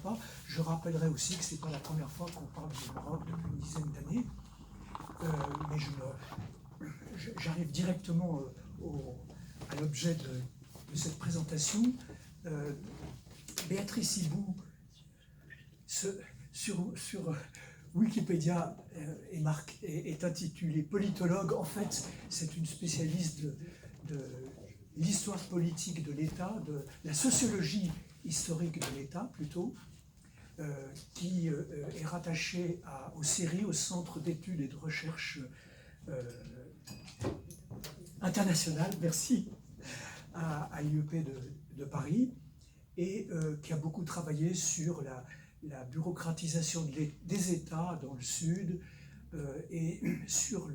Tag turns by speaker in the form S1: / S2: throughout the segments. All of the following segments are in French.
S1: pas. Je rappellerai aussi que ce n'est pas la première fois qu'on parle du Maroc depuis une dizaine d'années. Mais j'arrive directement à l'objet de cette présentation. Béatrice Hibou, sur Wikipédia, est intitulée politologue. En fait, c'est une spécialiste de l'histoire politique de l'État, de la sociologie historique de l'État plutôt, qui est rattachée au CERI, au Centre d'études et de recherche international, merci, à l'IEP de Paris, et qui a beaucoup travaillé sur la bureaucratisation des États dans le Sud et sur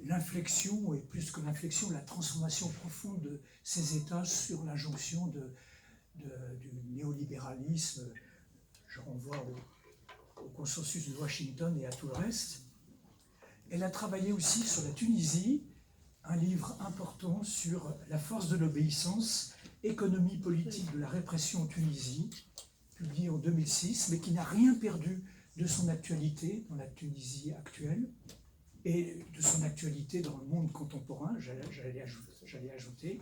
S1: l'inflexion, et plus que l'inflexion, la transformation profonde de ces États sur l'injonction du néolibéralisme. Je renvoie au consensus de Washington et à tout le reste. Elle a travaillé aussi sur la Tunisie, un livre important sur la force de l'obéissance, économie politique de la répression en Tunisie, publié en 2006, mais qui n'a rien perdu de son actualité dans la Tunisie actuelle et de son actualité dans le monde contemporain, j'allais ajouter.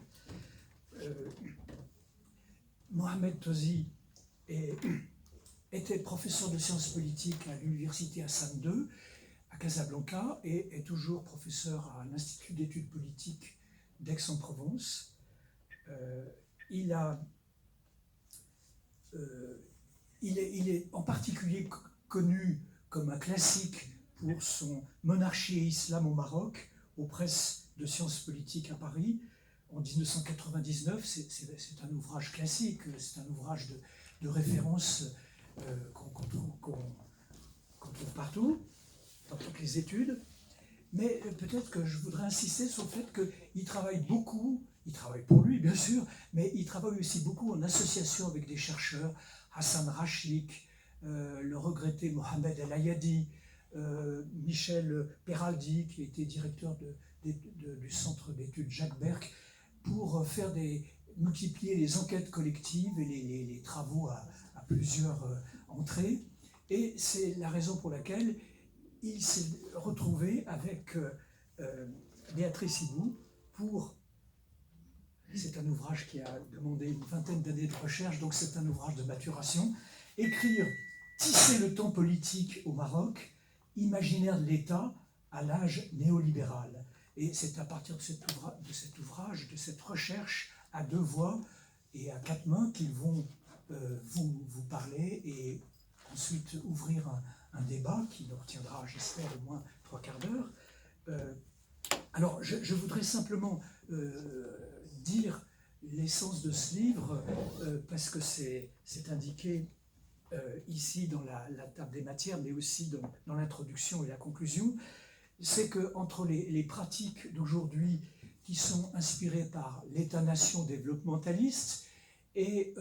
S1: Mohamed Tozi était professeur de sciences politiques à l'université Hassan II, à Casablanca, et est toujours professeur à l'Institut d'études politiques d'Aix-en-Provence. Il est en particulier connu comme un classique pour son Monarchie et Islam au Maroc, aux presses de sciences politiques à Paris, en 1999. C'est un ouvrage classique, c'est un ouvrage de référence qu'on trouve partout, dans toutes les études. Mais peut-être que je voudrais insister sur le fait qu'il travaille beaucoup, il travaille pour lui bien sûr, mais il travaille aussi beaucoup en association avec des chercheurs, Hassan Rachik, le regretté Mohamed El Ayadi, Michel Peraldi, qui était directeur du centre d'études Jacques Berck, pour multiplier les enquêtes collectives et les travaux à plusieurs entrées. Et c'est la raison pour laquelle il s'est retrouvé avec Béatrice Hibou pour... C'est un ouvrage qui a demandé une vingtaine d'années de recherche, donc c'est un ouvrage de maturation. Écrire « Tisser le temps politique au Maroc, imaginaire de l'État à l'âge néolibéral ». Et c'est à partir de cet ouvrage, de cette recherche à deux voix et à quatre mains qu'ils vont vous parler et ensuite ouvrir un débat qui nous retiendra, j'espère, au moins 3/4 d'heure. Alors, je voudrais simplement dire l'essence de ce livre, parce que c'est indiqué ici dans la table des matières, mais aussi dans l'introduction et la conclusion. C'est qu'entre les pratiques d'aujourd'hui qui sont inspirées par l'État-nation développementaliste et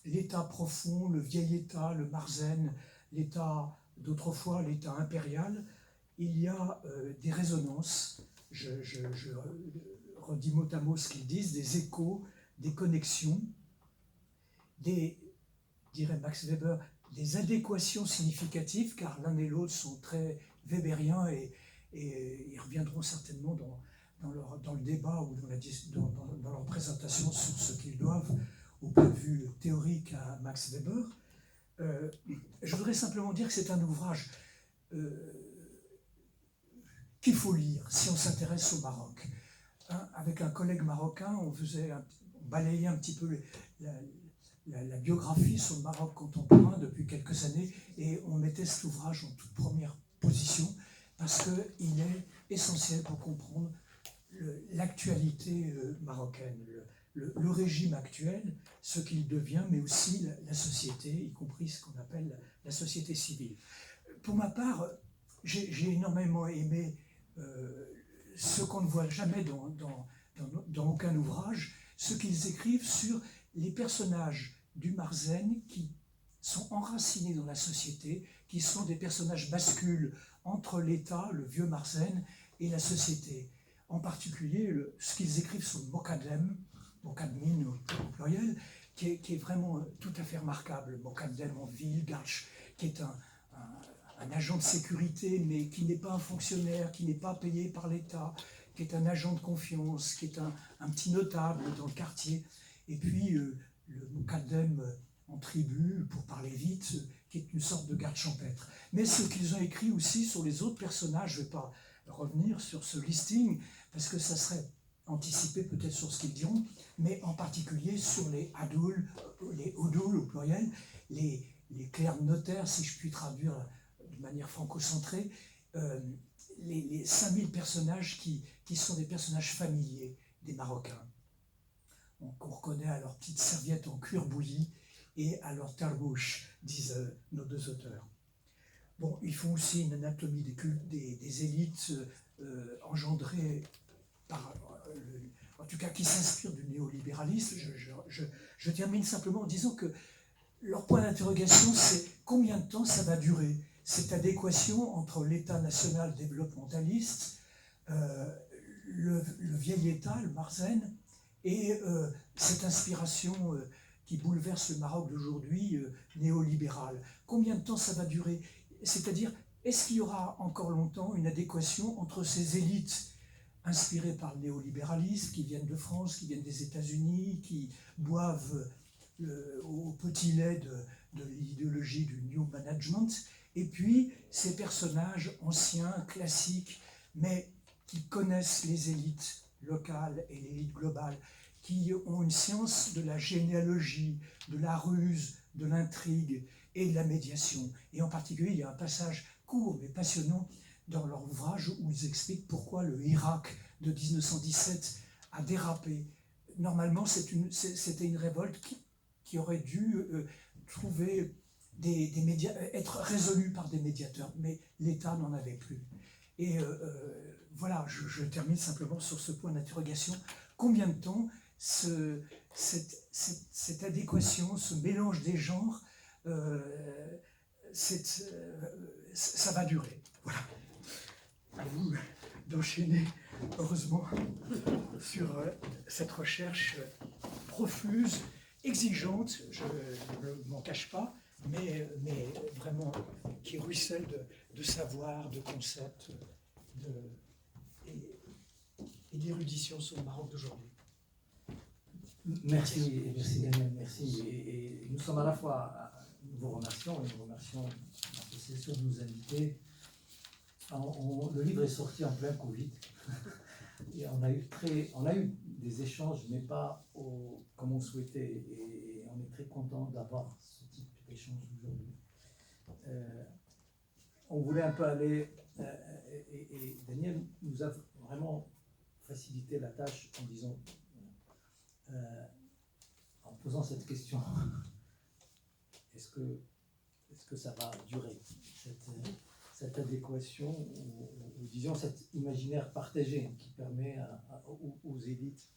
S1: l'État profond, le vieil État, le Marzen, l'État d'autrefois, l'État impérial, il y a des résonances, je redis mot à mot ce qu'ils disent, des échos, des connexions, dirait Max Weber, des adéquations significatives, car l'un et l'autre sont très weberiens et ils reviendront certainement dans le débat ou dans leur présentation sur ce qu'ils doivent au point de vue théorique à Max Weber. Je voudrais simplement dire que c'est un ouvrage qu'il faut lire si on s'intéresse au Maroc. Avec un collègue marocain, on balayait un petit peu la biographie sur le Maroc contemporain depuis quelques années et on mettait cet ouvrage en toute première position parce qu'il est essentiel pour comprendre l'actualité marocaine, le régime actuel, ce qu'il devient, mais aussi la société, y compris ce qu'on appelle la société civile. Pour ma part, j'ai énormément aimé ce qu'on ne voit jamais dans aucun ouvrage, ce qu'ils écrivent sur les personnages du Marzen qui sont enracinés dans la société, qui sont des personnages bascules entre l'État, le vieux Marzen, et la société. En particulier, ce qu'ils écrivent sur Mokadem, Mokadmin au pluriel, qui est vraiment tout à fait remarquable. Mokadem en ville, Garch, qui est un agent de sécurité, mais qui n'est pas un fonctionnaire, qui n'est pas payé par l'État, qui est un agent de confiance, qui est un petit notable dans le quartier. Et puis le Mokadem en tribu, pour parler vite, qui est une sorte de garde champêtre. Mais ce qu'ils ont écrit aussi sur les autres personnages, je ne vais pas revenir sur ce listing, parce que ça serait anticiper peut-être sur ce qu'ils diront, mais en particulier sur les Adoul au pluriel, les clercs notaires, si je puis traduire de manière franco-centrée, les 5000 personnages qui sont des personnages familiers des Marocains, qu'on reconnaît à leur petite serviette en cuir bouilli et à leur tarbouche, disent nos deux auteurs. Bon, ils font aussi une anatomie des élites engendrées par, en tout cas qui s'inspirent du néolibéralisme. Je termine simplement en disant que leur point d'interrogation, c'est combien de temps ça va durer, cette adéquation entre l'État national développementaliste, le vieil État, le Marzen, et cette inspiration qui bouleverse le Maroc d'aujourd'hui, néolibéral. Combien de temps ça va durer? C'est-à-dire, est-ce qu'il y aura encore longtemps une adéquation entre ces élites inspirées par le néolibéralisme, qui viennent de France, qui viennent des États-Unis, qui boivent au petit lait de l'idéologie du New Management, et puis ces personnages anciens, classiques, mais qui connaissent les élites locales et l'élite globale, qui ont une science de la généalogie, de la ruse, de l'intrigue et de la médiation. Et en particulier, il y a un passage court mais passionnant dans leur ouvrage où ils expliquent pourquoi le Irak de 1917 a dérapé. Normalement, c'était une révolte qui aurait dû trouver être résolue par des médiateurs, mais l'État n'en avait plus. Et voilà, je termine simplement sur ce point d'interrogation. Combien de temps cette adéquation, ce mélange des genres, ça va durer? Voilà. À vous d'enchaîner, heureusement, sur cette recherche profuse, exigeante, je ne m'en cache pas, mais vraiment qui ruisselle de savoir, de concepts et d'érudition sur le Maroc d'aujourd'hui.
S2: Merci Daniel, merci. Et nous sommes à la fois, nous vous remercions et nous remercions l'association de nous inviter. Le livre est sorti en plein Covid et on a eu des échanges, mais pas comme on souhaitait, et on est très content d'avoir ce type d'échange aujourd'hui. On voulait un peu aller, et Daniel nous a vraiment facilité la tâche en disant, en posant cette question, est-ce que ça va durer, cette adéquation, ou disons cet imaginaire partagé qui permet aux élites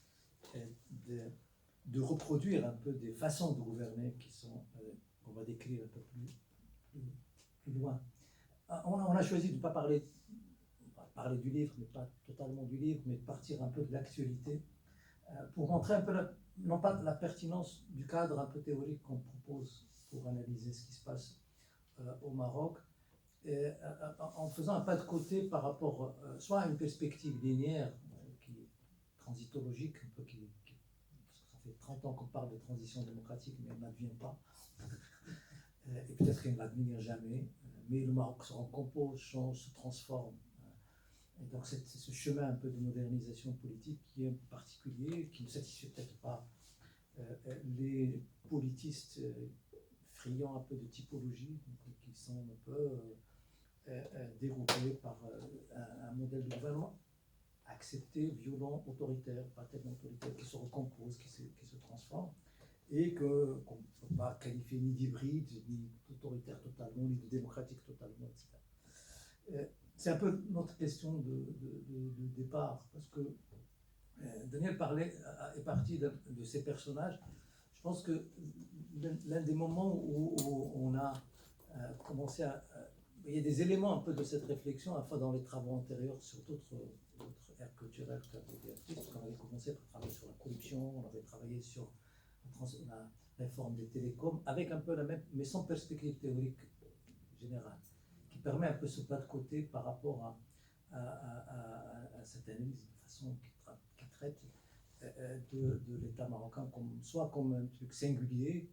S2: de reproduire un peu des façons de gouverner qui sont, qu'on va décrire un peu plus loin. On a choisi de ne pas parler du livre, mais pas totalement du livre, mais de partir un peu de l'actualité, pour montrer un peu, non pas la pertinence du cadre un peu théorique qu'on propose pour analyser ce qui se passe au Maroc, en faisant un pas de côté par rapport soit à une perspective linéaire, transitologique, un peu ça fait 30 ans qu'on parle de transition démocratique, mais elle n'advient pas, et peut-être qu'elle ne va venir jamais, mais le Maroc se recompose, change, se transforme. Et donc c'est ce chemin un peu de modernisation politique qui est un peu particulier, qui ne satisfait peut-être pas les politistes friands un peu de typologie, donc, qui sont un peu déroutés par un modèle de gouvernement accepté, violent, autoritaire, pas tellement autoritaire, qui se recompose, qui se transforme, et qu'on ne peut pas qualifier ni d'hybride, ni d'autoritaire totalement, ni de démocratique totalement, etc. C'est un peu notre question de départ, parce que Daniel est parti de ces personnages. Je pense que l'un des moments où on a commencé à... il y a des éléments un peu de cette réflexion, à la fois dans les travaux antérieurs sur d'autres aires culturelles que Béatrice, parce qu'on avait commencé par travailler sur la corruption, on avait travaillé sur réforme des télécoms, avec un peu la même, mais sans perspective théorique générale, qui permet un peu ce pas de côté par rapport à cette analyse de façon qui traite de l'État marocain soit comme un truc singulier,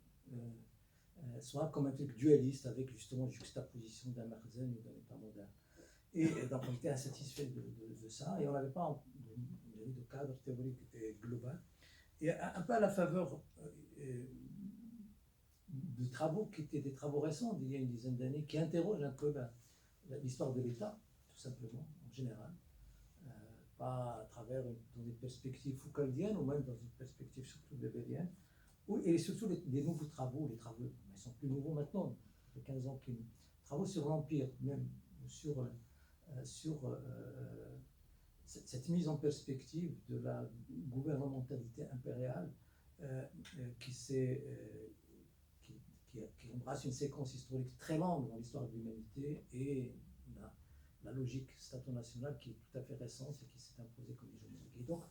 S2: soit comme un truc dualiste avec justement juxtaposition d'un Marzen et d'un État moderne. Et donc on était insatisfait de ça et on n'avait pas de cadre théorique global. Et un peu à la faveur de travaux qui étaient des travaux récents d'il y a une dizaine d'années, qui interrogent un peu l'histoire de l'État, tout simplement, en général, pas à travers dans des perspectives foucaldiennes ou même dans une perspective surtout weberienne, et surtout les nouveaux travaux, les travaux, ils sont plus nouveaux maintenant, ça fait 15 ans qu'ils travaux sur l'Empire, même sur cette mise en perspective de la gouvernementalité impériale qui embrasse une séquence historique très longue dans l'histoire de l'humanité et la logique stato-nationale qui est tout à fait récente et qui s'est imposée comme hégémonique. Et donc,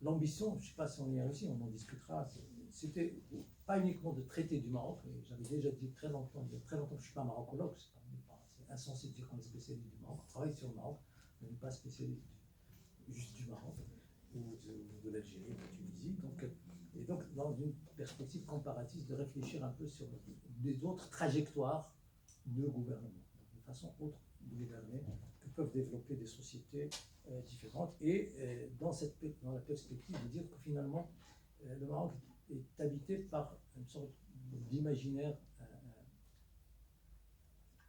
S2: l'ambition, je ne sais pas si on y a réussi, on en discutera, c'était pas uniquement de traiter du Maroc, et j'avais déjà dit très longtemps, il y a très longtemps que je ne suis pas marocologue, c'est insensé de dire qu'on est spécialiste du Maroc, on travaille sur le Maroc, mais on n'est pas spécialiste juste du Maroc, ou de l'Algérie, de la Tunisie. Et donc, dans une perspective comparative, de réfléchir un peu sur des autres trajectoires de gouvernement, de façon autre de gouverner, que peuvent développer des sociétés différentes. Et dans la perspective de dire que finalement, le Maroc est habité par une sorte d'imaginaire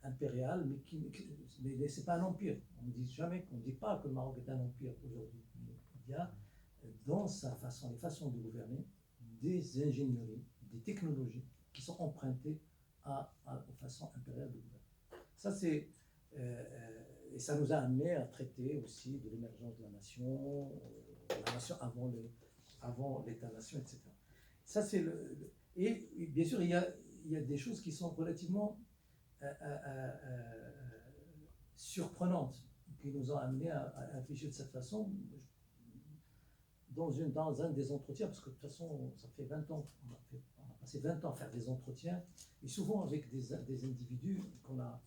S2: impérial, mais ce n'est pas un empire. On ne dit pas que le Maroc est un empire aujourd'hui. Il y a dans les façons de gouverner, des ingénieries, des technologies qui sont empruntées aux façons impériales de gouverner. Ça, et ça nous a amené à traiter aussi de l'émergence de la nation avant l'État-nation, etc. Ça, et bien sûr, il y a des choses qui sont relativement surprenantes, qui nous ont amené à réfléchir de cette façon. Dans un des entretiens, parce que de toute façon, ça fait 20 ans, on a passé 20 ans à faire des entretiens, et souvent avec des individus on a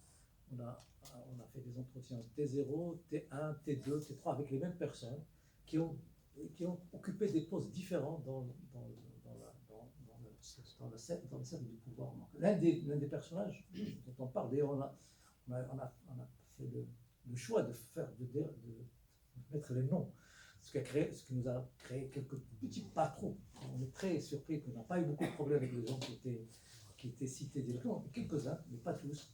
S2: fait des entretiens T0, T1, T2, T3, avec les mêmes personnes, qui ont occupé des postes différents dans le cercle du pouvoir. L'un des personnages dont on parle, d'ailleurs, on a fait le choix de mettre les noms, ce qui nous a créé quelques petits patrons. On est très surpris qu'on n'a pas eu beaucoup de problèmes avec les gens qui étaient cités directement, quelques-uns, mais pas tous.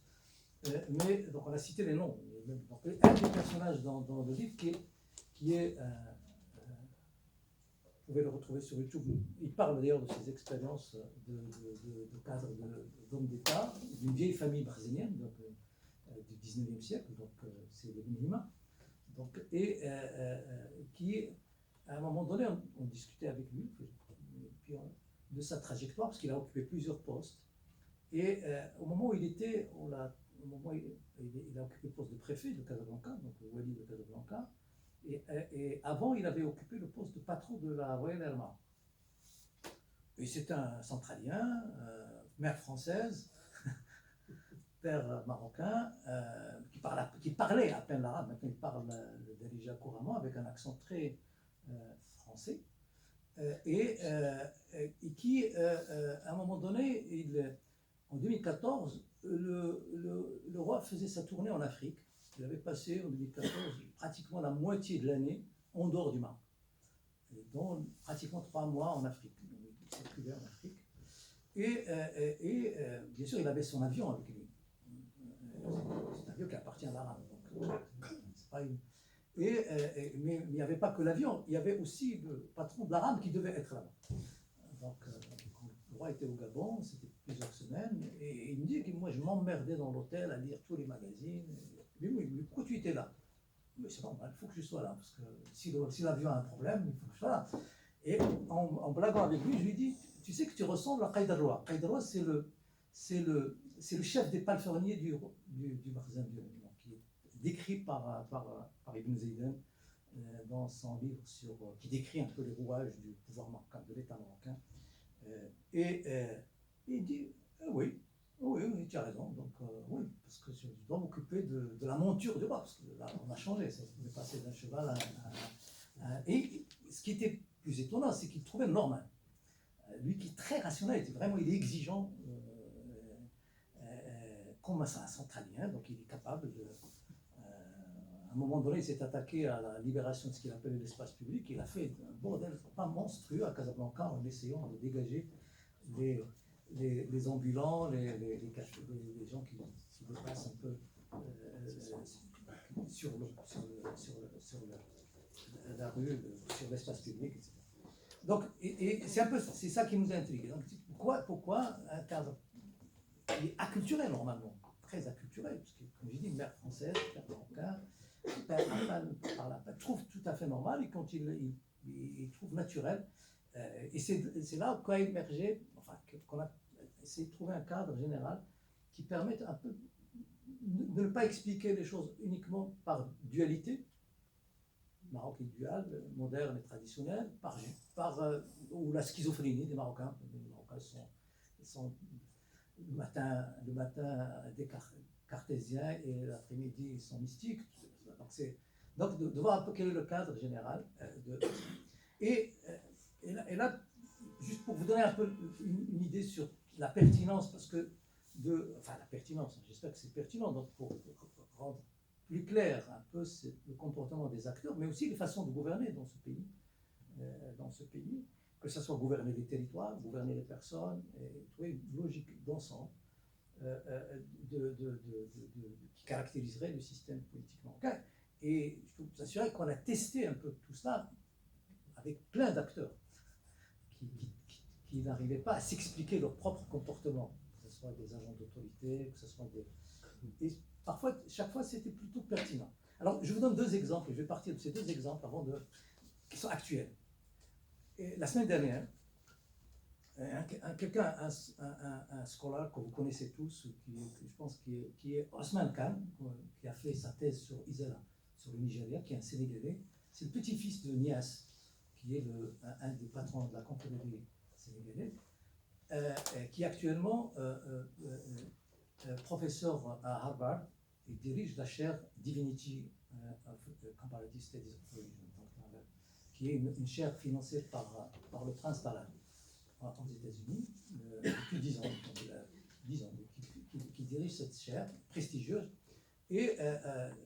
S2: Mais donc on a cité les noms. Donc, un des personnages dans le livre qui est vous pouvez le retrouver sur YouTube. Il parle d'ailleurs de ses expériences de cadre d'homme d'État, d'une vieille famille brésilienne du 19e siècle, donc c'est les minima. Donc, et qui, à un moment donné, on discutait avec lui de sa trajectoire, parce qu'il a occupé plusieurs postes. Et au moment où il a occupé le poste de préfet de Casablanca, donc le Wali de Casablanca, et avant, il avait occupé le poste de patron de la Royal Air Maroc. Et c'est un centralien, mère française, père marocain, qui parlait à peine l'arabe. Maintenant, il parle le darija couramment avec un accent très français. Et qui, à un moment donné, en 2014, le roi faisait sa tournée en Afrique. Il avait passé en 2014 pratiquement la moitié de l'année en dehors du Maroc, dont pratiquement 3 mois en Afrique. Il circulait en Afrique. Et bien sûr, il avait son avion avec lui. C'est un avion qui appartient à l'arabe. Mais il n'y avait pas que l'avion, il y avait aussi le patron de l'arabe qui devait être là-bas. Donc, le roi était au Gabon, c'était plusieurs semaines, et il me dit que moi je m'emmerdais dans l'hôtel à lire tous les magazines. Mais pourquoi tu étais là? Mais c'est normal, il faut que je sois là, parce que si l'avion a un problème, il faut que je sois là. Et en blaguant avec lui, je lui dis, tu sais que tu ressembles à Qaïdarwa. Qaïdarwa, c'est le chef des palefreniers du Barzan, qui est décrit par Ibn Zaydan dans son livre qui décrit un peu les rouages du pouvoir marocain, de l'État marocain, Il dit oui, oui, tu as raison. Donc, oui, parce que je dois m'occuper de la monture du roi, parce que là, on a changé, on est passé d'un cheval et ce qui était plus étonnant, c'est qu'il trouvait normal. Lui qui est très rationnel, il est exigeant comme un centralien, donc il est capable de. À un moment donné, il s'est attaqué à la libération de ce qu'il appelait l'espace public. Il a fait un bordel pas monstrueux à Casablanca en essayant de dégager les ambulants, les gens qui dépassent un peu sur la rue, sur l'espace public, etc. Donc, et c'est ça qui nous intrigue. Donc, pourquoi un cadre qui est acculturel normalement, très acculturel, parce que, comme j'ai dit, mère française, père marocain, trouve tout à fait normal, et quand il trouve naturel, et c'est là qu'a émergé, enfin, qu'on a essayé de trouver un cadre général qui permette un peu de ne pas expliquer les choses uniquement par dualité. Le Maroc est dual, moderne et traditionnel, ou la schizophrénie des Marocains. Les Marocains sont le matin des cartésiens et l'après-midi ils sont mystiques. Donc de voir un peu quel est le cadre général. Et là, juste pour vous donner un peu une idée sur la pertinence, parce que la pertinence, j'espère que c'est pertinent, donc pour rendre plus clair un peu le comportement des acteurs, mais aussi les façons de gouverner dans ce pays, que ce soit gouverner les territoires, gouverner les personnes, et trouver une logique d'ensemble qui caractériserait le système politique marocain. Et je peux vous assurer qu'on a testé un peu tout cela avec plein d'acteurs qui n'arrivaient pas à s'expliquer leur propre comportement, que ce soit des agents d'autorité, que ce soit des... Et parfois, chaque fois, c'était plutôt pertinent. Alors, je vous donne deux exemples, et je vais partir de ces deux exemples qui sont actuels. Et la semaine dernière, un scholar que vous connaissez tous, je pense qui est Osman Khan, qui a fait sa thèse sur Isela, sur le Nigeria, qui est un Sénégalais. C'est le petit-fils de Niasse, qui est un des patrons de la confrérie sénégalaise, qui est actuellement professeur à Harvard et dirige la chaire Divinity of Comparative Studies of Religion, qui est une chaire financée par le Prince Talal aux États-Unis depuis 10 ans, qui dirige cette chaire prestigieuse. Et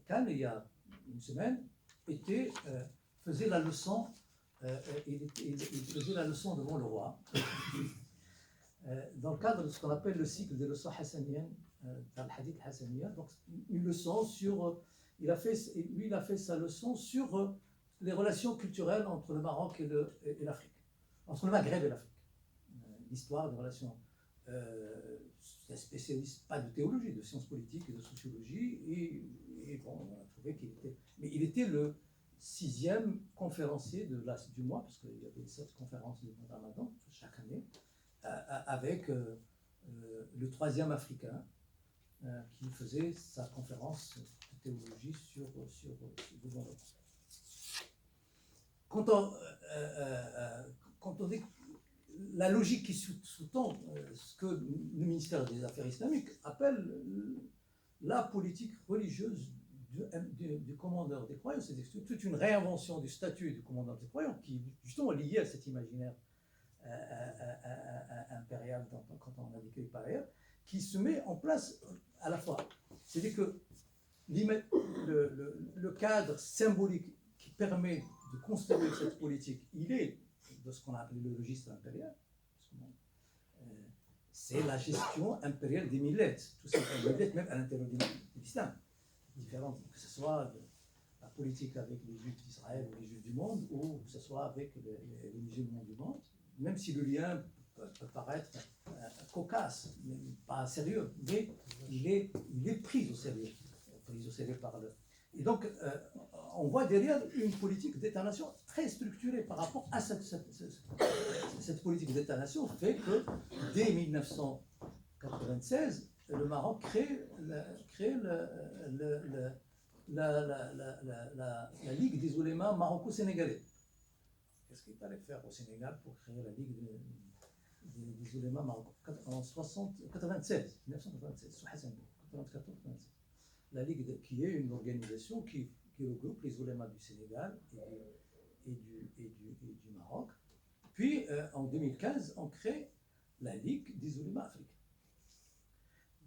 S2: Khan, il y a une semaine, faisait la leçon. Il faisait la leçon devant le roi, dans le cadre de ce qu'on appelle le cycle des leçons hassaniennes, al-hadith hassaniya. Donc, une leçon sur. Il a fait sa leçon sur les relations culturelles entre le Maroc et l'Afrique, entre le Maghreb et l'Afrique. L'histoire des relations. C'est un spécialiste, pas de théologie, de sciences politiques et de sociologie, et bon, on a trouvé qu'il était. Mais il était le 6e conférencier du mois, parce qu'il y avait 7 conférences du mois de Ramadan chaque année, avec le 3e africain qui faisait sa conférence de théologie sur le monde. Quand on dit la logique qui sous-tend ce que le ministère des Affaires islamiques appelle la politique religieuse du commandeur des croyants, c'est toute une réinvention du statut du commandeur des croyants qui justement est lié à cet imaginaire impérial quand on a vécu par ailleurs, qui se met en place à la fois. C'est-à-dire que le cadre symbolique qui permet de construire cette politique, il est de ce qu'on a appelé le registre impérial. C'est la gestion impériale des millettes, tout simplement, même à l'intérieur de l'islam. Différentes, que ce soit la politique avec les Juifs d'Israël ou les Juifs du monde, ou que ce soit avec les musulmans du monde, même si le lien peut paraître cocasse, mais pas sérieux, mais il est pris au sérieux. Par le... Et donc, on voit derrière une politique d'État-nation très structurée par rapport à cette politique d'État-nation fait que dès 1996, le Maroc crée la Ligue des oulémas maroco-sénégalais. Qu'est-ce qu'il fallait faire au Sénégal pour créer la Ligue des oulémas marocains en 1996, sous Hassan Bou, 94-96. La Ligue, qui est une organisation qui regroupe les oulémas du Sénégal et du Maroc. Puis, en 2015, on crée la Ligue des oulémas africains.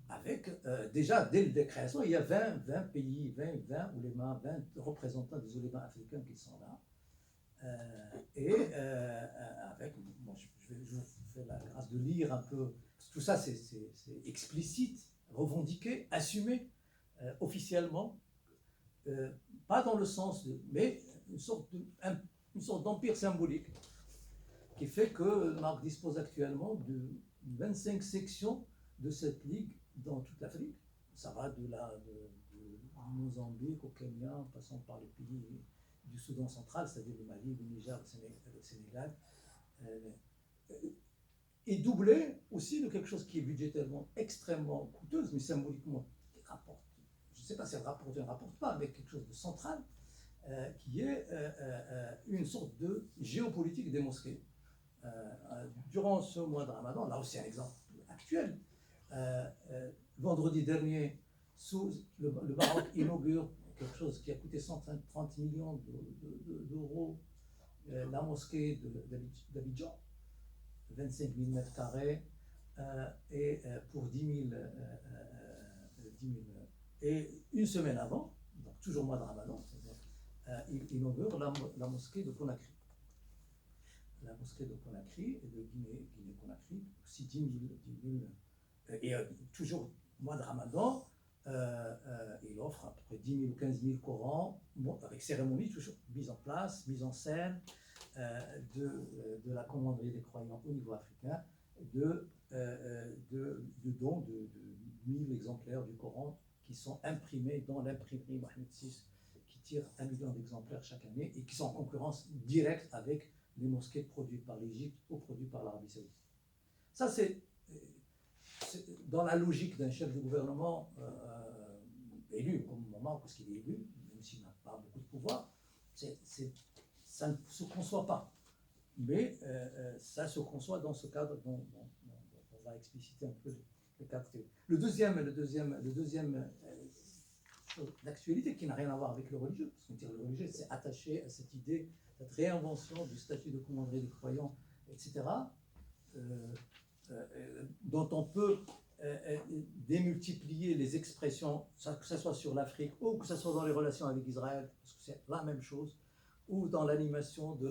S2: Avec, déjà, dès la création, il y a 20 pays, 20 oulémas, 20 représentants des oulémas africains qui sont là. Avec, bon, je vous fais la grâce de lire un peu, tout ça c'est explicite, revendiqué, assumé officiellement, pas dans le sens de, mais une sorte d'empire symbolique qui fait que le Maroc dispose actuellement de 25 sections de cette ligue dans toute l'Afrique. Ça va de Mozambique au Kenya, en passant par les pays du Soudan central, c'est-à-dire le Mali, le Niger, le Sénégal, et doublé aussi de quelque chose qui est budgétairement extrêmement coûteuse, mais symboliquement qui rapporte, je ne sais pas si elle rapporte ou elle ne rapporte pas, mais quelque chose de central, qui est une sorte de géopolitique des mosquées. Durant ce mois de Ramadan, là aussi un exemple actuel, vendredi dernier, le Maroc inaugure quelque chose qui a coûté 130 millions d'euros, la mosquée d'Abidjan, 25 000 mètres carrés, et pour 10 000. Et une semaine avant, donc toujours mois de Ramadan, il inaugure la mosquée de Conakry. La mosquée de Conakry et de Guinée-Conakry, aussi 10 000. Et toujours mois de Ramadan, il offre à peu près 10 000 ou 15 000 Corans, avec cérémonie toujours mise en place, mise en scène de la commanderie des croyants au niveau africain, de dons de 1000 exemplaires du Coran qui sont imprimés dans l'imprimerie Mohamed VI, qui tire 1 million d'exemplaires chaque année et qui sont en concurrence directe avec les mosquées produites par l'Égypte ou produites par l'Arabie Saoudite. Ça, c'est dans la logique d'un chef de gouvernement élu, comme mon Maroc, parce qu'il est élu, même s'il n'a pas beaucoup de pouvoir, ça ne se conçoit pas. Mais ça se conçoit dans ce cadre dont on va expliciter un peu le cadre. Le deuxième d'actualité qui n'a rien à voir avec le religieux, parce qu'on dit le religieux, c'est attaché à cette idée, cette réinvention du statut de commanderie des croyants, etc., dont on peut démultiplier les expressions, que ce soit sur l'Afrique ou que ce soit dans les relations avec Israël, parce que c'est la même chose, ou dans l'animation de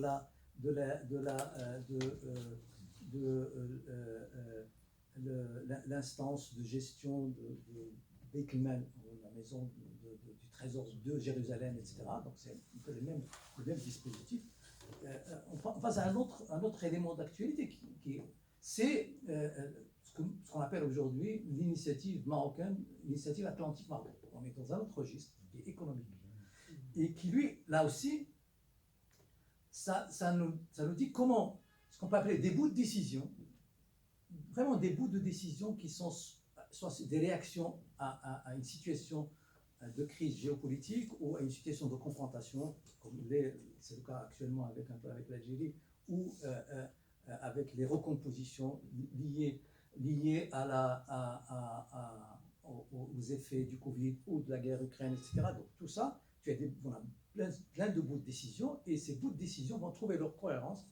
S2: l'instance de gestion de Beit el-Mal, la maison du trésor de Jérusalem, etc. Donc c'est un peu le même dispositif. On passe à un autre élément d'actualité c'est ce qu'on appelle aujourd'hui l'initiative marocaine, l'initiative atlantique marocaine. On est dans un autre registre qui est économique. Et qui, lui, là aussi, ça nous dit comment, ce qu'on peut appeler des bouts de décision, vraiment des bouts de décision qui sont soit des réactions à une situation de crise géopolitique ou à une situation de confrontation, comme c'est le cas actuellement avec l'Algérie, ou avec les recompositions liées aux effets du Covid ou de la guerre Ukraine, etc. Donc tout ça, on a plein de bouts de décision, et ces bouts de décision vont trouver leur cohérence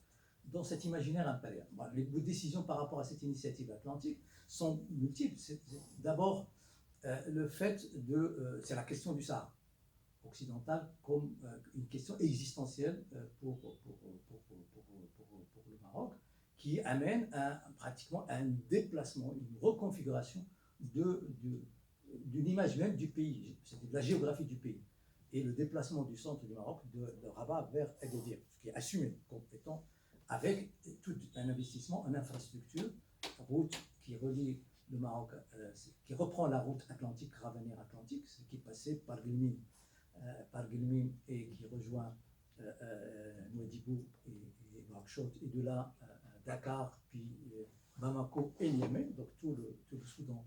S2: dans cet imaginaire impérial. Bon, les bouts de décision par rapport à cette initiative atlantique sont multiples. D'abord, le fait c'est la question du Sahara occidental comme une question existentielle pour le Maroc, qui amène pratiquement à un déplacement, une reconfiguration d'une image même du pays, c'est de la géographie du pays, et le déplacement du centre du Maroc de Rabat vers Agadir, ce qui est assumé comme étant avec tout un investissement en infrastructure, route qui relie le Maroc, qui reprend la route atlantique, Ravanier-Atlantique, ce qui est passé par Guilmim et qui rejoint Nouadhibou et Nouakchott, et de là Dakar, puis Bamako et Niamey, donc tout le Soudan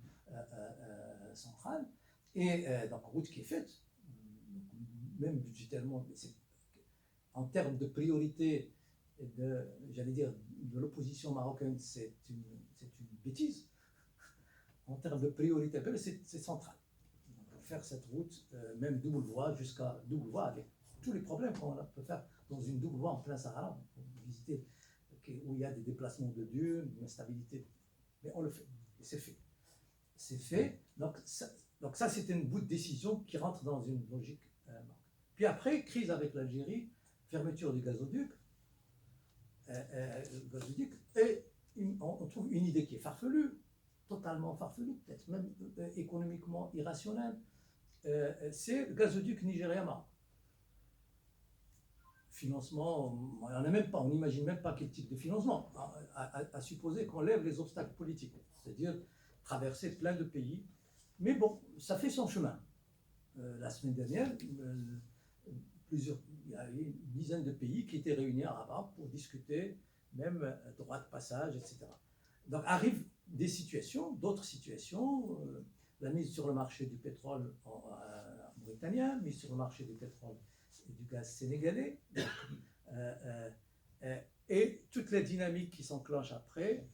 S2: central, et donc route qui est faite, même budgétairement, en termes de priorité j'allais dire, de l'opposition marocaine, c'est une bêtise. En termes de priorité, c'est central. Faire cette route, même double voie, jusqu'à double voie, avec tous les problèmes qu'on peut faire dans une double voie en plein Sahara, pour visiter, où il y a des déplacements de dunes, une instabilité. Mais on le fait, et c'est fait. C'est fait, donc ça c'est une bout de décision qui rentre dans une logique. Puis après, crise avec l'Algérie, fermeture du gazoduc, et on trouve une idée qui est farfelue, totalement farfelue, peut-être même économiquement irrationnelle, c'est le gazoduc Nigeria-Maroc. Financement, on n'imagine même pas quel type de financement, à supposer qu'on lève les obstacles politiques, c'est-à-dire traverser plein de pays. Mais bon, ça fait son chemin. La semaine dernière, il y a eu une dizaine de pays qui étaient réunis à Rabat pour discuter, même droit de passage, etc. Donc arrivent des situations, d'autres situations, la mise sur le marché du pétrole mauritanien, mise sur le marché du pétrole et du gaz sénégalais, et toutes les dynamiques qui s'enclenchent après,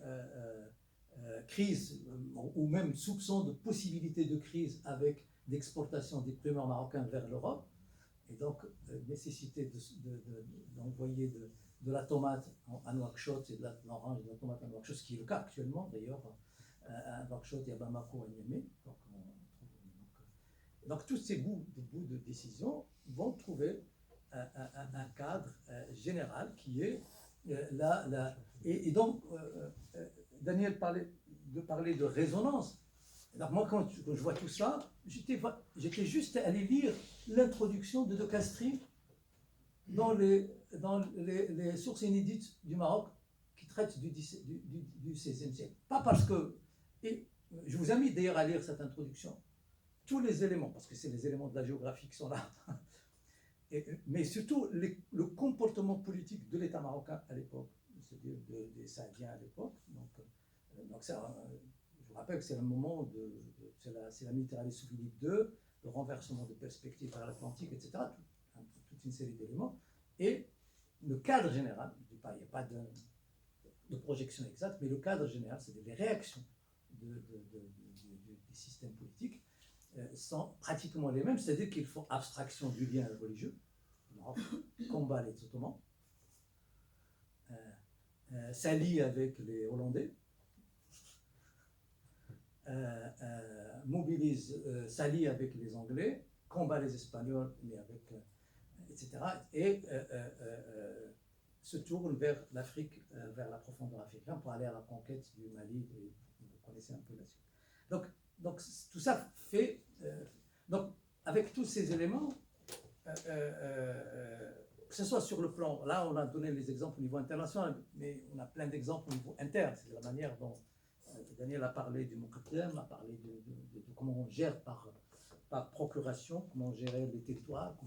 S2: crise ou même soupçon de possibilité de crise avec l'exportation des primeurs marocains vers l'Europe, et donc nécessité d'envoyer de la tomate à Nouakchott et de l'orange et de la tomate à Nouakchott, ce qui est le cas actuellement d'ailleurs à Nouakchott et à Bamako et à Niamey. Donc tous ces bouts de décision vont trouver un cadre général qui est et donc Daniel parlait de résonance. Alors moi quand je vois tout ça, j'étais juste allé lire l'introduction de Castries dans les sources inédites du Maroc qui traitent du XVIe siècle. Pas parce que... Et je vous invite d'ailleurs à lire cette introduction. Tous les éléments, parce que c'est les éléments de la géographie qui sont là, mais surtout le comportement politique de l'État marocain à l'époque, c'est-à-dire des Saadiens à l'époque. Donc ça, je vous rappelle que c'est le moment c'est la militarisation sous Philippe II, le renversement de perspectives vers l'Atlantique, etc. Toute une série d'éléments. Et le cadre général, il n'y a pas de projection exacte, mais le cadre général, c'est les réactions des systèmes politiques sont pratiquement les mêmes, c'est-à-dire qu'il faut abstraction du lien religieux, combat les Ottomans, s'allie avec les Hollandais, s'allie avec les Anglais, combat les Espagnols, mais avec, etc. Et se tourne vers l'Afrique, vers la profondeur africaine pour aller à la conquête du Mali, et vous connaissez un peu la suite. Donc tout ça fait... donc avec tous ces éléments, que ce soit sur le plan... Là, on a donné les exemples au niveau international, mais on a plein d'exemples au niveau interne. C'est la manière dont Daniel a parlé du Muqaddam, a parlé de comment on gère par procuration, comment gérer les territoires,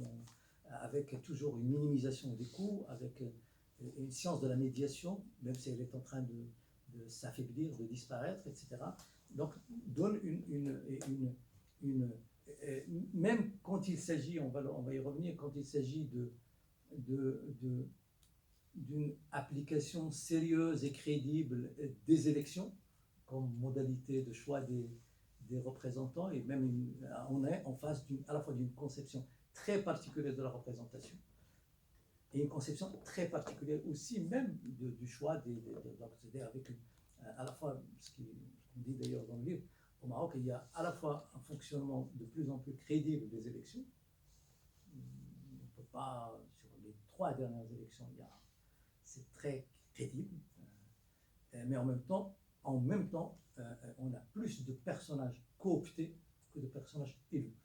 S2: avec toujours une minimisation des coûts, avec une science de la médiation, même si elle est en train de s'affaiblir, de disparaître, etc. Donc, donne même quand il s'agit, on va y revenir, quand il s'agit d'une application sérieuse et crédible des élections, comme modalité de choix des représentants, et même on est en face à la fois d'une conception très particulière de la représentation, et une conception très particulière aussi même du choix c'est-à-dire avec à la fois, ce qu'on dit d'ailleurs dans le livre, au Maroc, il y a à la fois un fonctionnement de plus en plus crédible des élections. On ne peut pas, sur les 3 dernières élections, c'est très crédible, mais en même temps, on a plus de personnages cooptés que de personnages élus.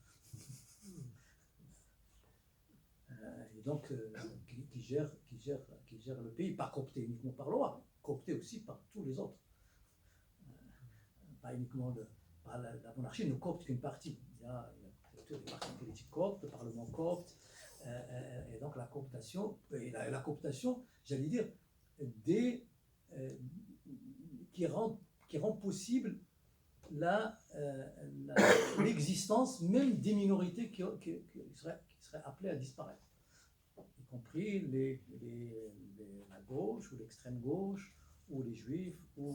S2: Et donc, qui gère le pays, pas coopté uniquement par le roi, coopté aussi par tous les autres. Pas uniquement par la monarchie, ne coopte qu'une partie. Il y a tous les partis politiques cooptent, le Parlement coopte, et donc la cooptation, la cooptation, j'allais dire, qui rend possible l'existence même des minorités qui seraient appelées à disparaître. y compris la gauche ou l'extrême gauche, ou les juifs, ou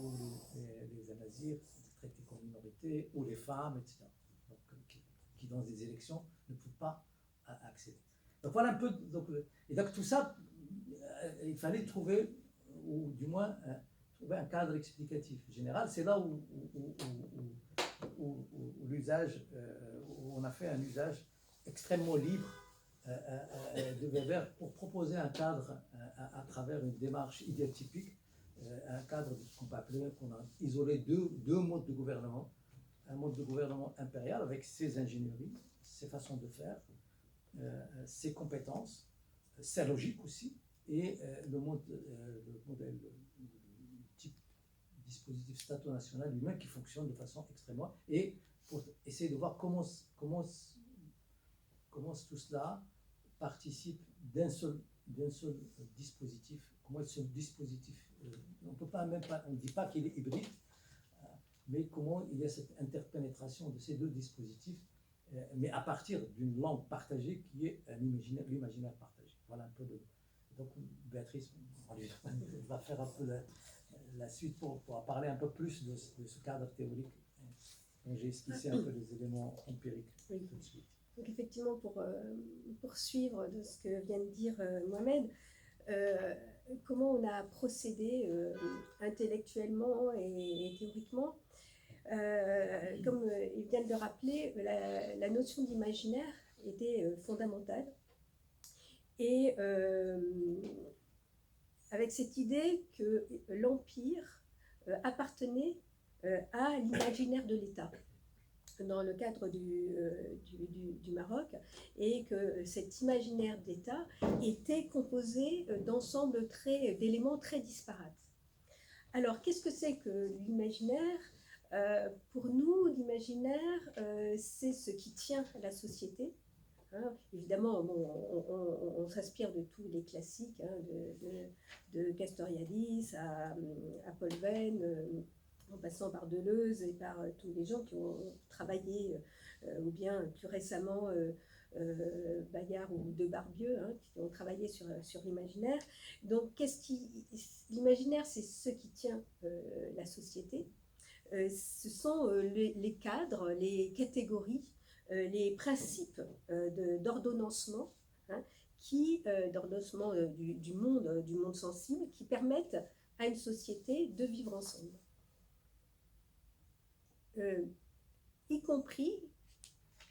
S2: les amazirs traités comme minorité, ou les femmes, etc. Donc, qui dans des élections ne peuvent pas accéder. Donc voilà un peu. Et donc tout ça, il fallait trouver, ou du moins trouver un cadre explicatif général. C'est là où l'usage, où on a fait un usage extrêmement libre de Weber pour proposer un cadre à travers une démarche idéotypique, un cadre qu'on peut appeler, qu'on a isolé deux modes de gouvernement, un mode de gouvernement impérial avec ses ingénieries, ses façons de faire, ses compétences, sa logique aussi, et le modèle, le type dispositif stato-national lui-même qui fonctionne de façon extrêmement, et pour essayer de voir comment tout cela participe d'un seul dispositif, comment ce dispositif, on ne dit pas qu'il est hybride, mais comment il y a cette interpénétration de ces deux dispositifs, mais à partir d'une langue partagée qui est l'imaginaire partagé. Voilà un peu donc Béatrice, on va faire un peu la suite pour parler un peu plus de ce cadre théorique. Donc j'ai esquissé un peu les éléments empiriques tout de suite.
S3: Donc effectivement, pour poursuivre de ce que vient de dire Mohamed, comment on a procédé intellectuellement et théoriquement. Comme il vient de le rappeler, la notion d'imaginaire était fondamentale. Et avec cette idée que l'Empire appartenait à l'imaginaire de l'État dans le cadre du Maroc, et que cet imaginaire d'État était composé d'éléments très disparates. Alors, qu'est-ce que c'est que l'imaginaire ? Pour nous, l'imaginaire, c'est ce qui tient la société. Hein. Évidemment, bon, on s'inspire de tous les classiques, hein, de Castoriadis à Paul Venn, en passant par Deleuze et par tous les gens qui ont travaillé, ou bien plus récemment Bayard ou De Barbieux, hein, qui ont travaillé sur l'imaginaire. Donc, l'imaginaire, c'est ce qui tient la société. Ce sont les cadres, les catégories, les principes d'ordonnancement, hein, d'ordonnancement du monde sensible, qui permettent à une société de vivre ensemble. Y compris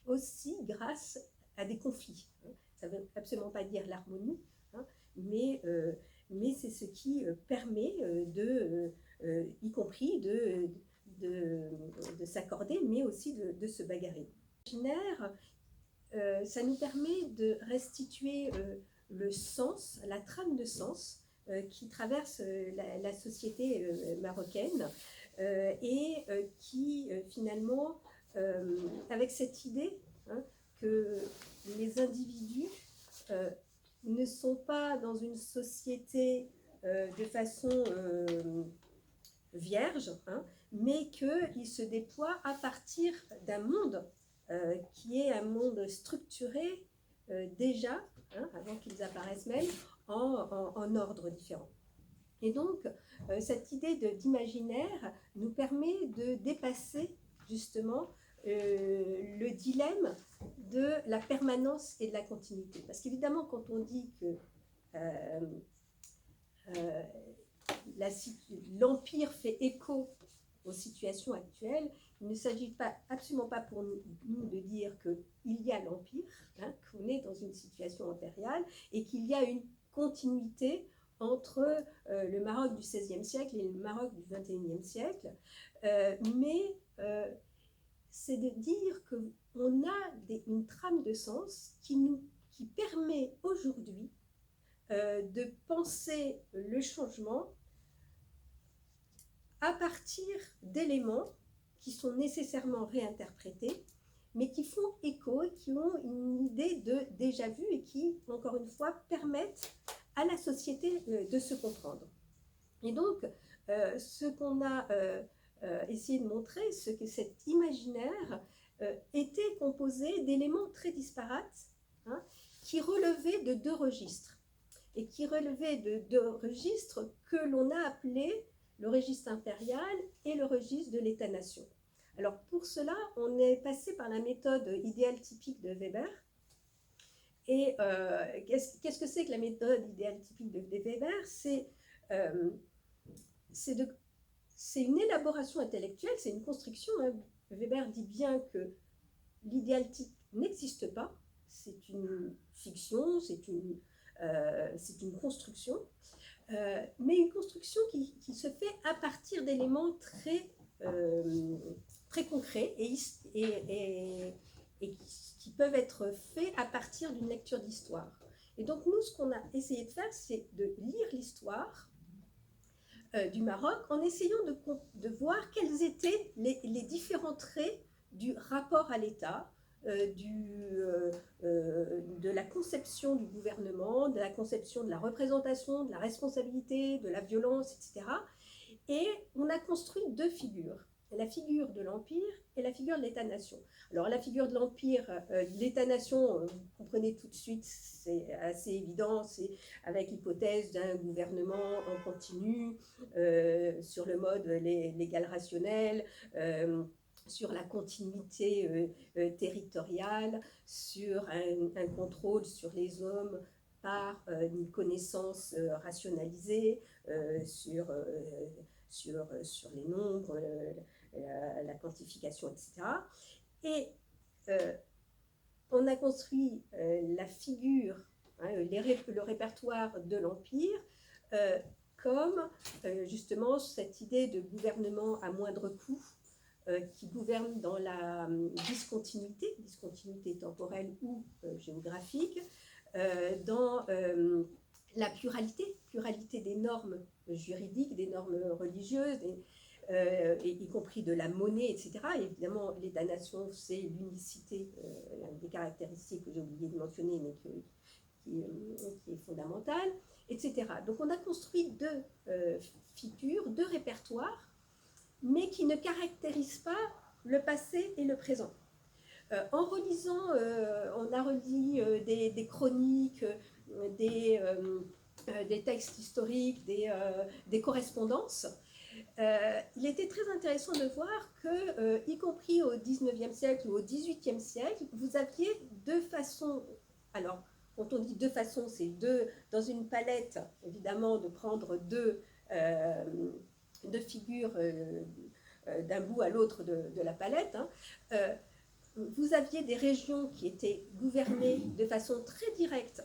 S3: aussi grâce à des conflits. Ça ne veut absolument pas dire l'harmonie, hein, mais c'est ce qui permet y compris de s'accorder, mais aussi de se bagarrer. L'imaginaire, ça nous permet de restituer le sens, la trame de sens qui traverse la société marocaine, et qui finalement, avec cette idée, hein, que les individus ne sont pas dans une société de façon vierge, hein, mais qu'ils se déploient à partir d'un monde qui est un monde structuré déjà, hein, avant qu'ils apparaissent même, en ordre différent. Et donc, cette idée d'imaginaire nous permet de dépasser justement le dilemme de la permanence et de la continuité. Parce qu'évidemment, quand on dit que l'Empire fait écho aux situations actuelles, il ne s'agit absolument pas pour nous de dire qu'il y a l'Empire, hein, qu'on est dans une situation impériale et qu'il y a une continuité entre le Maroc du XVIe siècle et le Maroc du XXIe siècle, mais c'est de dire qu'on a une trame de sens qui permet aujourd'hui de penser le changement à partir d'éléments qui sont nécessairement réinterprétés, mais qui font écho et qui ont une idée de déjà-vu et qui, encore une fois, permettent à la société de se comprendre. Et donc, ce qu'on a essayé de montrer, c'est que cet imaginaire était composé d'éléments très disparates, hein, qui relevaient de deux registres, et qui relevaient de deux registres que l'on a appelés le registre impérial et le registre de l'État-nation. Alors pour cela, on est passé par la méthode idéale typique de Weber. Et qu'est-ce que c'est que la méthode idéale typique de Weber? C'est une élaboration intellectuelle, c'est une construction. Hein. Weber dit bien que l'idéal type n'existe pas, c'est une fiction, c'est une construction, mais une construction qui se fait à partir d'éléments très concrets et qui peuvent être faits à partir d'une lecture d'histoire. Et donc nous, ce qu'on a essayé de faire, c'est de lire l'histoire du Maroc en essayant de voir quels étaient les différents traits du rapport à l'État, de la conception du gouvernement, de la conception de la représentation, de la responsabilité, de la violence, etc. Et on a construit deux figures, la figure de l'Empire et la figure de l'État-nation. Alors la figure de l'Empire, l'État-nation, vous comprenez tout de suite, c'est assez évident, c'est avec l'hypothèse d'un gouvernement en continu, sur le mode légal rationnel, sur la continuité territoriale, sur un contrôle sur les hommes par une connaissance rationalisée, sur les nombres, la quantification, etc. Et on a construit la figure, hein, le répertoire de l'Empire, comme justement cette idée de gouvernement à moindre coût, qui gouverne dans la discontinuité temporelle ou géographique, dans la pluralité des normes juridiques, des normes religieuses, y compris de la monnaie, etc. Et évidemment, l'État-nation, c'est l'unicité, l'une des caractéristiques que j'ai oublié de mentionner, mais qui est fondamentale, etc. Donc on a construit deux figures, deux répertoires, mais qui ne caractérisent pas le passé et le présent. En relisant, on a relu des chroniques, des textes historiques, des correspondances. Il était très intéressant de voir que, y compris au XIXe siècle ou au XVIIIe siècle, vous aviez deux façons. Alors, quand on dit deux façons, c'est dans une palette, évidemment, de prendre deux figures d'un bout à l'autre de la palette. Hein. Vous aviez des régions qui étaient gouvernées de façon très directe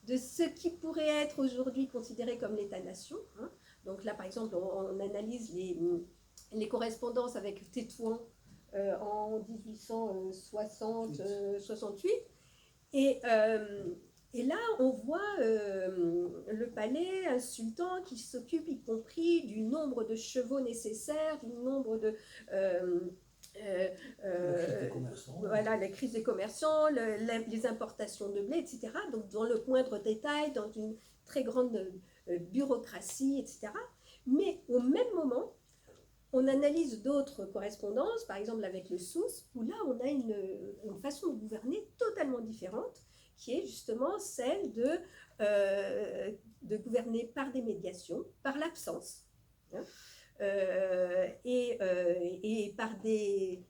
S3: de ce qui pourrait être aujourd'hui considéré comme l'État-nation. Hein. Donc là, par exemple, on analyse les correspondances avec Tétouan en 1860-68. Et là, on voit le palais, un sultan qui s'occupe y compris du nombre de chevaux nécessaires, du nombre de... voilà, la crise des commerçants, les importations de blé, etc. Donc dans le moindre détail, dans une très grande bureaucratie, etc. Mais au même moment, on analyse d'autres correspondances, par exemple avec le Souss, où là on a une façon de gouverner totalement différente, qui est justement celle de gouverner par des médiations, par l'absence, hein, et par des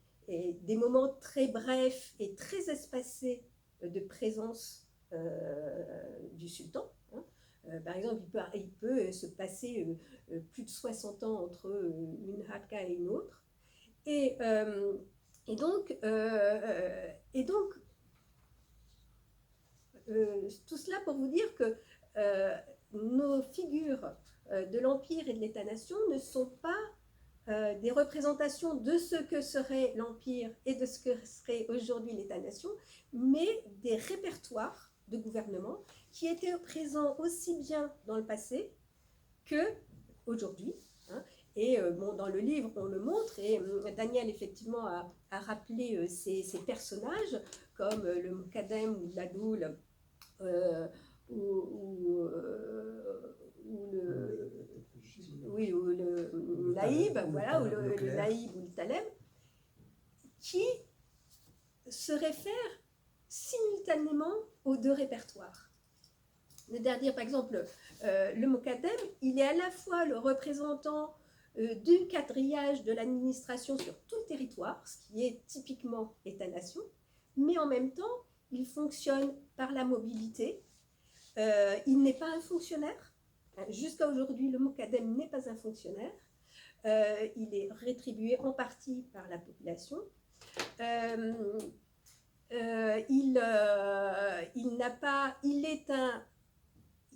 S3: moments très brefs et très espacés de présence du sultan. Hein. Par exemple, il peut se passer plus de 60 ans entre une haka et une autre. Et donc, tout cela pour vous dire que nos figures de l'Empire et de l'État-nation ne sont pas des représentations de ce que serait l'Empire et de ce que serait aujourd'hui l'État-nation, mais des répertoires de gouvernement qui étaient présents aussi bien dans le passé qu'aujourd'hui. Hein. Et bon, dans le livre, on le montre, et Daniel, effectivement, a rappelé ces personnages, comme le Mukadem ou l'Adoul, ou le Naïb, voilà, ou le Naïb ou le Taleb, qui se réfèrent simultanément aux deux répertoires. C'est-à-dire, par exemple, le Mokadem, il est à la fois le représentant du quadrillage de l'administration sur tout le territoire, ce qui est typiquement État-nation, mais en même temps, il fonctionne par la mobilité. Il n'est pas un fonctionnaire. Jusqu'à aujourd'hui, le Mokadem n'est pas un fonctionnaire. Il est rétribué en partie par la population.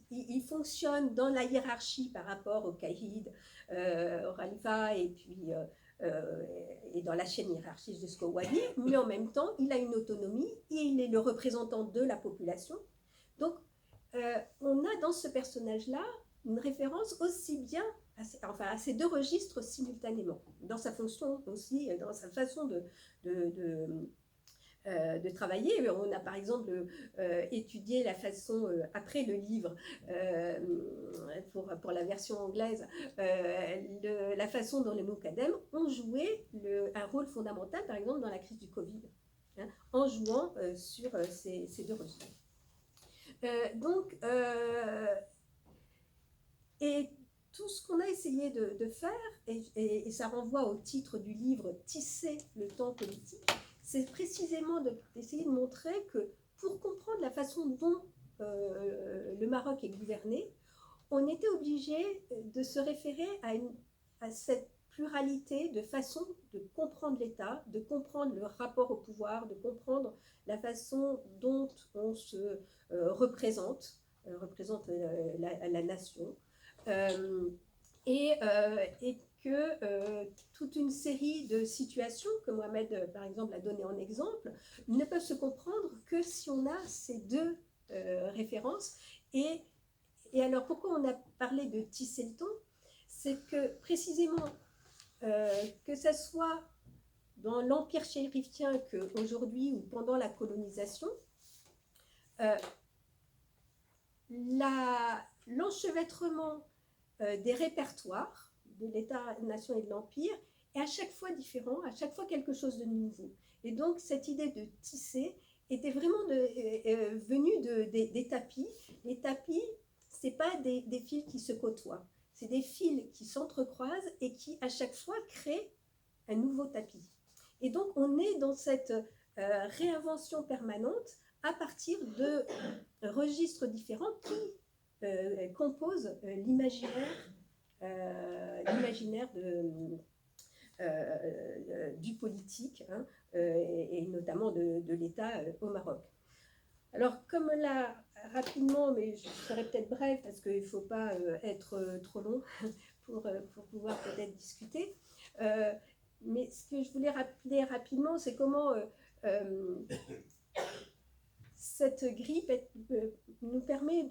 S3: Il fonctionne dans la hiérarchie par rapport au Caïd, au Khalifa et puis et dans la chaîne hiérarchique jusqu'au Wali, mais en même temps, il a une autonomie et il est le représentant de la population. Donc, on a dans ce personnage-là une référence aussi bien à ces deux registres simultanément, dans sa fonction aussi, dans sa façon de travailler. On a par exemple étudié la façon, après le livre, pour la version anglaise, la façon dont les Mokadem ont joué un rôle fondamental, par exemple, dans la crise du Covid, hein, en jouant sur ces deux registres. Et tout ce qu'on a essayé de faire, et ça renvoie au titre du livre « Tisser le temps politique », c'est précisément d'essayer de montrer que pour comprendre la façon dont le Maroc est gouverné, on était obligé de se référer à cette pluralité de façons de comprendre l'État, de comprendre le rapport au pouvoir, de comprendre la façon dont on se représente la nation, et que toute une série de situations que Mohamed, par exemple, a donné en exemple, ne peuvent se comprendre que si on a ces deux références. Et alors, pourquoi on a parlé de tisser le temps? C'est que, précisément, que ce soit dans l'empire chérifien qu'aujourd'hui ou pendant la colonisation, l'enchevêtrement des répertoires de l'État-nation et de l'Empire est à chaque fois différent, à chaque fois quelque chose de nouveau. Et donc, cette idée de tisser était vraiment venue des tapis. Les tapis, ce n'est pas des fils qui se côtoient, c'est des fils qui s'entrecroisent et qui, à chaque fois, créent un nouveau tapis. Et donc, on est dans cette réinvention permanente à partir de registres différents qui composent l'imaginaire du politique, hein, et notamment de l'État au Maroc. Alors, comme là, rapidement, mais je serai peut-être brève parce qu'il ne faut pas être trop long pour pouvoir peut-être discuter. Mais ce que je voulais rappeler rapidement, c'est comment cette grille nous permet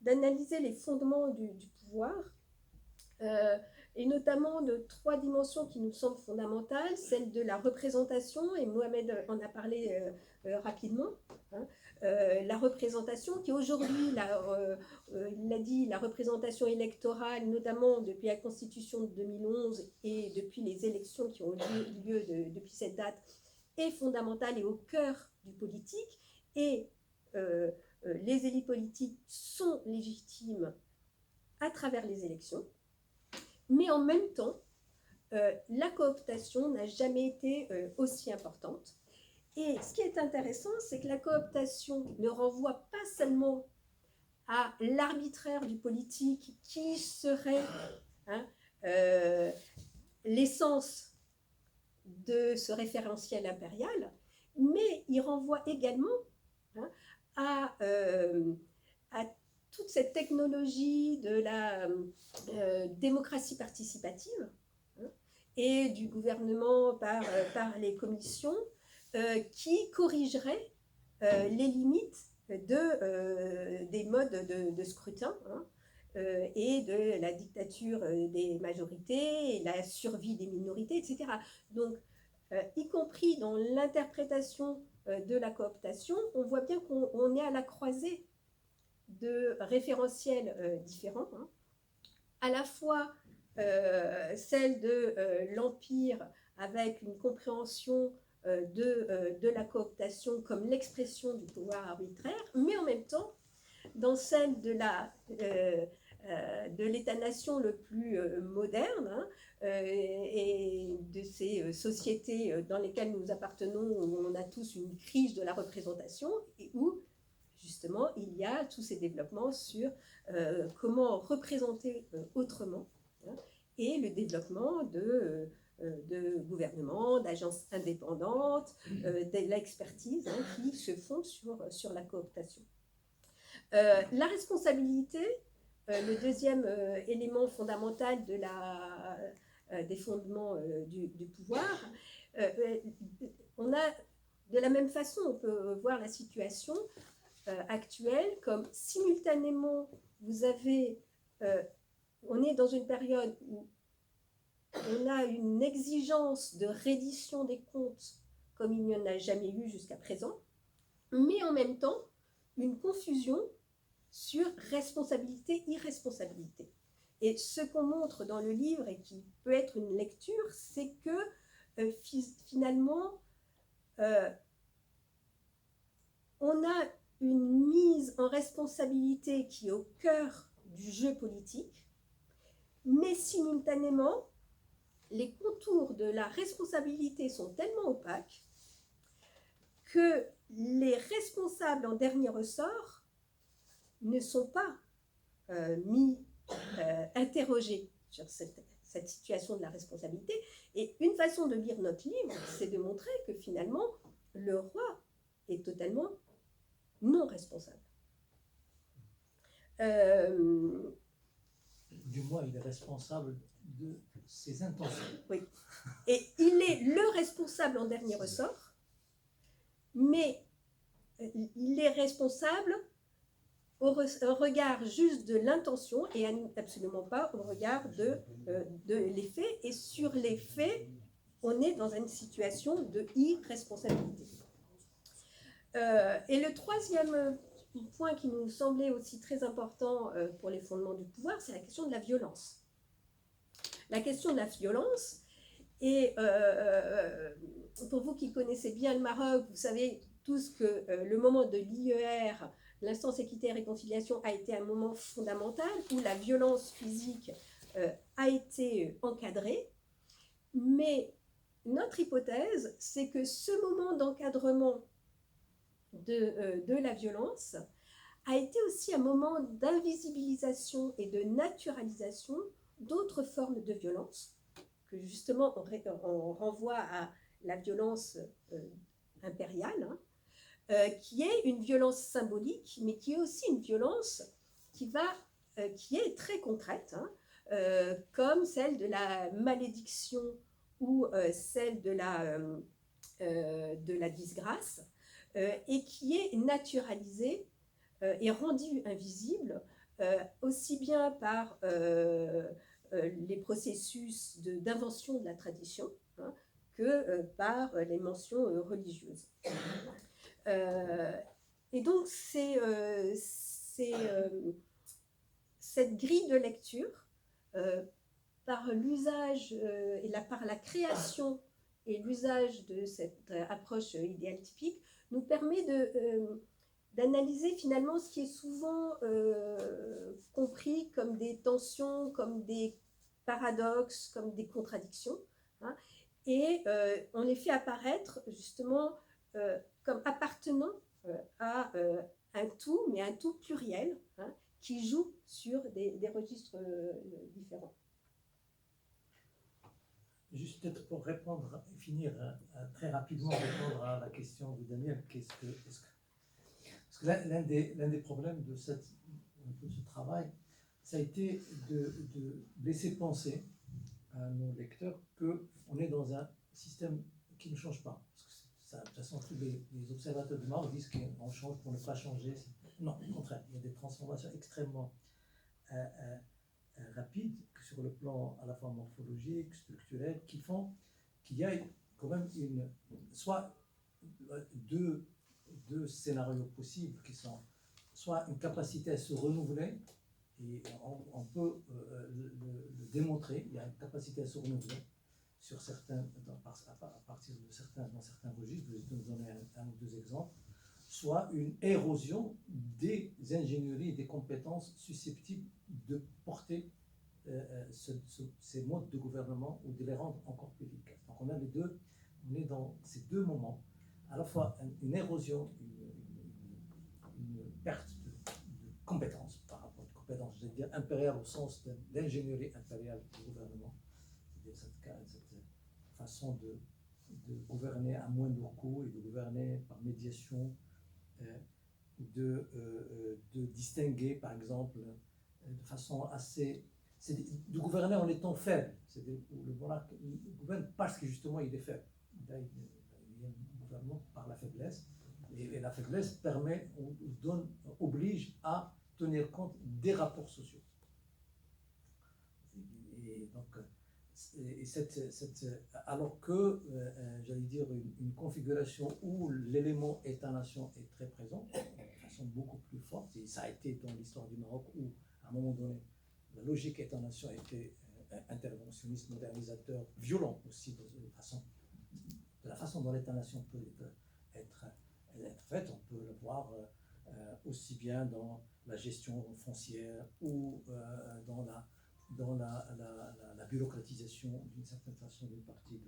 S3: d'analyser les fondements du pouvoir, et notamment de trois dimensions qui nous semblent fondamentales, celle de la représentation, et Mohamed en a parlé rapidement, hein, la représentation qui aujourd'hui, il l'a dit, la représentation électorale, notamment depuis la Constitution de 2011 et depuis les élections qui ont eu lieu depuis cette date, est fondamentale et au cœur du politique, et les élites politiques sont légitimes à travers les élections, mais en même temps, la cooptation n'a jamais été aussi importante. Et ce qui est intéressant, c'est que la cooptation ne renvoie pas seulement à l'arbitraire du politique qui serait l'essence de ce référentiel impérial, mais il renvoie également à toute cette technologie de la démocratie participative, hein, et du gouvernement par les commissions, qui corrigerait les limites des modes de scrutin, hein, et de la dictature des majorités, et la survie des minorités, etc. Donc, y compris dans l'interprétation de la cooptation, on voit bien qu'on est à la croisée de référentiels différents, hein, à la fois celle de l'Empire avec une compréhension de la cooptation comme l'expression du pouvoir arbitraire, mais en même temps, dans celle de l'État-nation le plus moderne, hein, et de ces sociétés dans lesquelles nous appartenons, où on a tous une crise de la représentation, et où justement il y a tous ces développements sur comment représenter autrement, hein, et le développement de gouvernements, d'agences indépendantes, de l'expertise, hein, qui se font sur la cooptation. La responsabilité, le deuxième élément fondamental des fondements du pouvoir, on a, de la même façon, on peut voir la situation actuelle comme simultanément, on est dans une période où on a une exigence de reddition des comptes comme il n'y en a jamais eu jusqu'à présent, mais en même temps, une confusion sur responsabilité, irresponsabilité. Et ce qu'on montre dans le livre, et qui peut être une lecture, c'est que finalement, on a une mise en responsabilité qui est au cœur du jeu politique, mais simultanément, les contours de la responsabilité sont tellement opaques que les responsables en dernier ressort ne sont pas interrogés sur cette situation de la responsabilité. Et une façon de lire notre livre, c'est de montrer que finalement, le roi est totalement non responsable.
S2: Du moins, il est responsable de ses intentions.
S3: Oui. Et il est le responsable en dernier ressort, mais il est responsable au regard juste de l'intention et absolument pas au regard de les faits. Et sur les faits, on est dans une situation de irresponsabilité. Et le troisième point qui nous semblait aussi très important pour les fondements du pouvoir, c'est la question de la violence. La question de la violence, et pour vous qui connaissez bien le Maroc, vous savez tous que le moment de l'IER, l'instance équité et réconciliation, a été un moment fondamental où la violence physique a été encadrée, mais notre hypothèse, c'est que ce moment d'encadrement de la violence a été aussi un moment d'invisibilisation et de naturalisation d'autres formes de violence, que justement on renvoie à la violence impériale, hein, qui est une violence symbolique, mais qui est aussi une violence qui est très concrète, hein, comme celle de la malédiction ou celle de la disgrâce, et qui est naturalisée et rendue invisible aussi bien par les processus d'invention de la tradition, hein, que par les mentions religieuses. Et donc cette grille de lecture, par l'usage par la création et l'usage de cette approche idéale typique, nous permet d'analyser finalement ce qui est souvent compris comme des tensions, comme des paradoxes, comme des contradictions, hein, et on les fait apparaître justement comme appartenant à un tout, mais un tout pluriel, hein, qui joue sur des registres différents.
S2: Juste peut-être pour répondre, finir très rapidement, répondre à la question de Daniel, parce que l'un des problèmes de ce travail, ça a été de laisser penser à nos lecteurs qu'on est dans un système qui ne change pas. Parce que de toute façon, tous les observateurs du Maroc disent qu'on change pour ne pas changer. Non, au contraire, il y a des transformations extrêmement rapides sur le plan à la fois morphologique, structurel, qui font qu'il y a quand même soit deux scénarios possibles qui sont soit une capacité à se renouveler, et on peut le démontrer, il y a une capacité à se renouveler, sur certains, à partir de dans certains registres, je vais te donner un ou deux exemples, soit une érosion des ingénieries et des compétences susceptibles de porter ces modes de gouvernement ou de les rendre encore plus efficaces. Donc on est dans ces deux moments, à la fois une érosion, une perte de compétences par rapport aux compétences, je veux dire impériales au sens d'ingénierie impériale du gouvernement, c'est-à-dire cette façon de gouverner à moindre coût et de gouverner par médiation, de distinguer par exemple de façon assez, de gouverner en étant faible, le monarque gouverne parce que justement il est faible. Il y a un gouvernement par la faiblesse, et la faiblesse permet, oblige à tenir compte des rapports sociaux. Et donc, alors que, j'allais dire, une configuration où l'élément État-nation est très présent, de façon beaucoup plus forte, et ça a été dans l'histoire du Maroc où, à un moment donné, la logique État-nation était interventionniste, modernisateur, violent aussi, de la façon dont l'État-nation peut être faite. On peut le voir aussi bien dans la gestion foncière ou dans la bureaucratisation d'une certaine façon d'une partie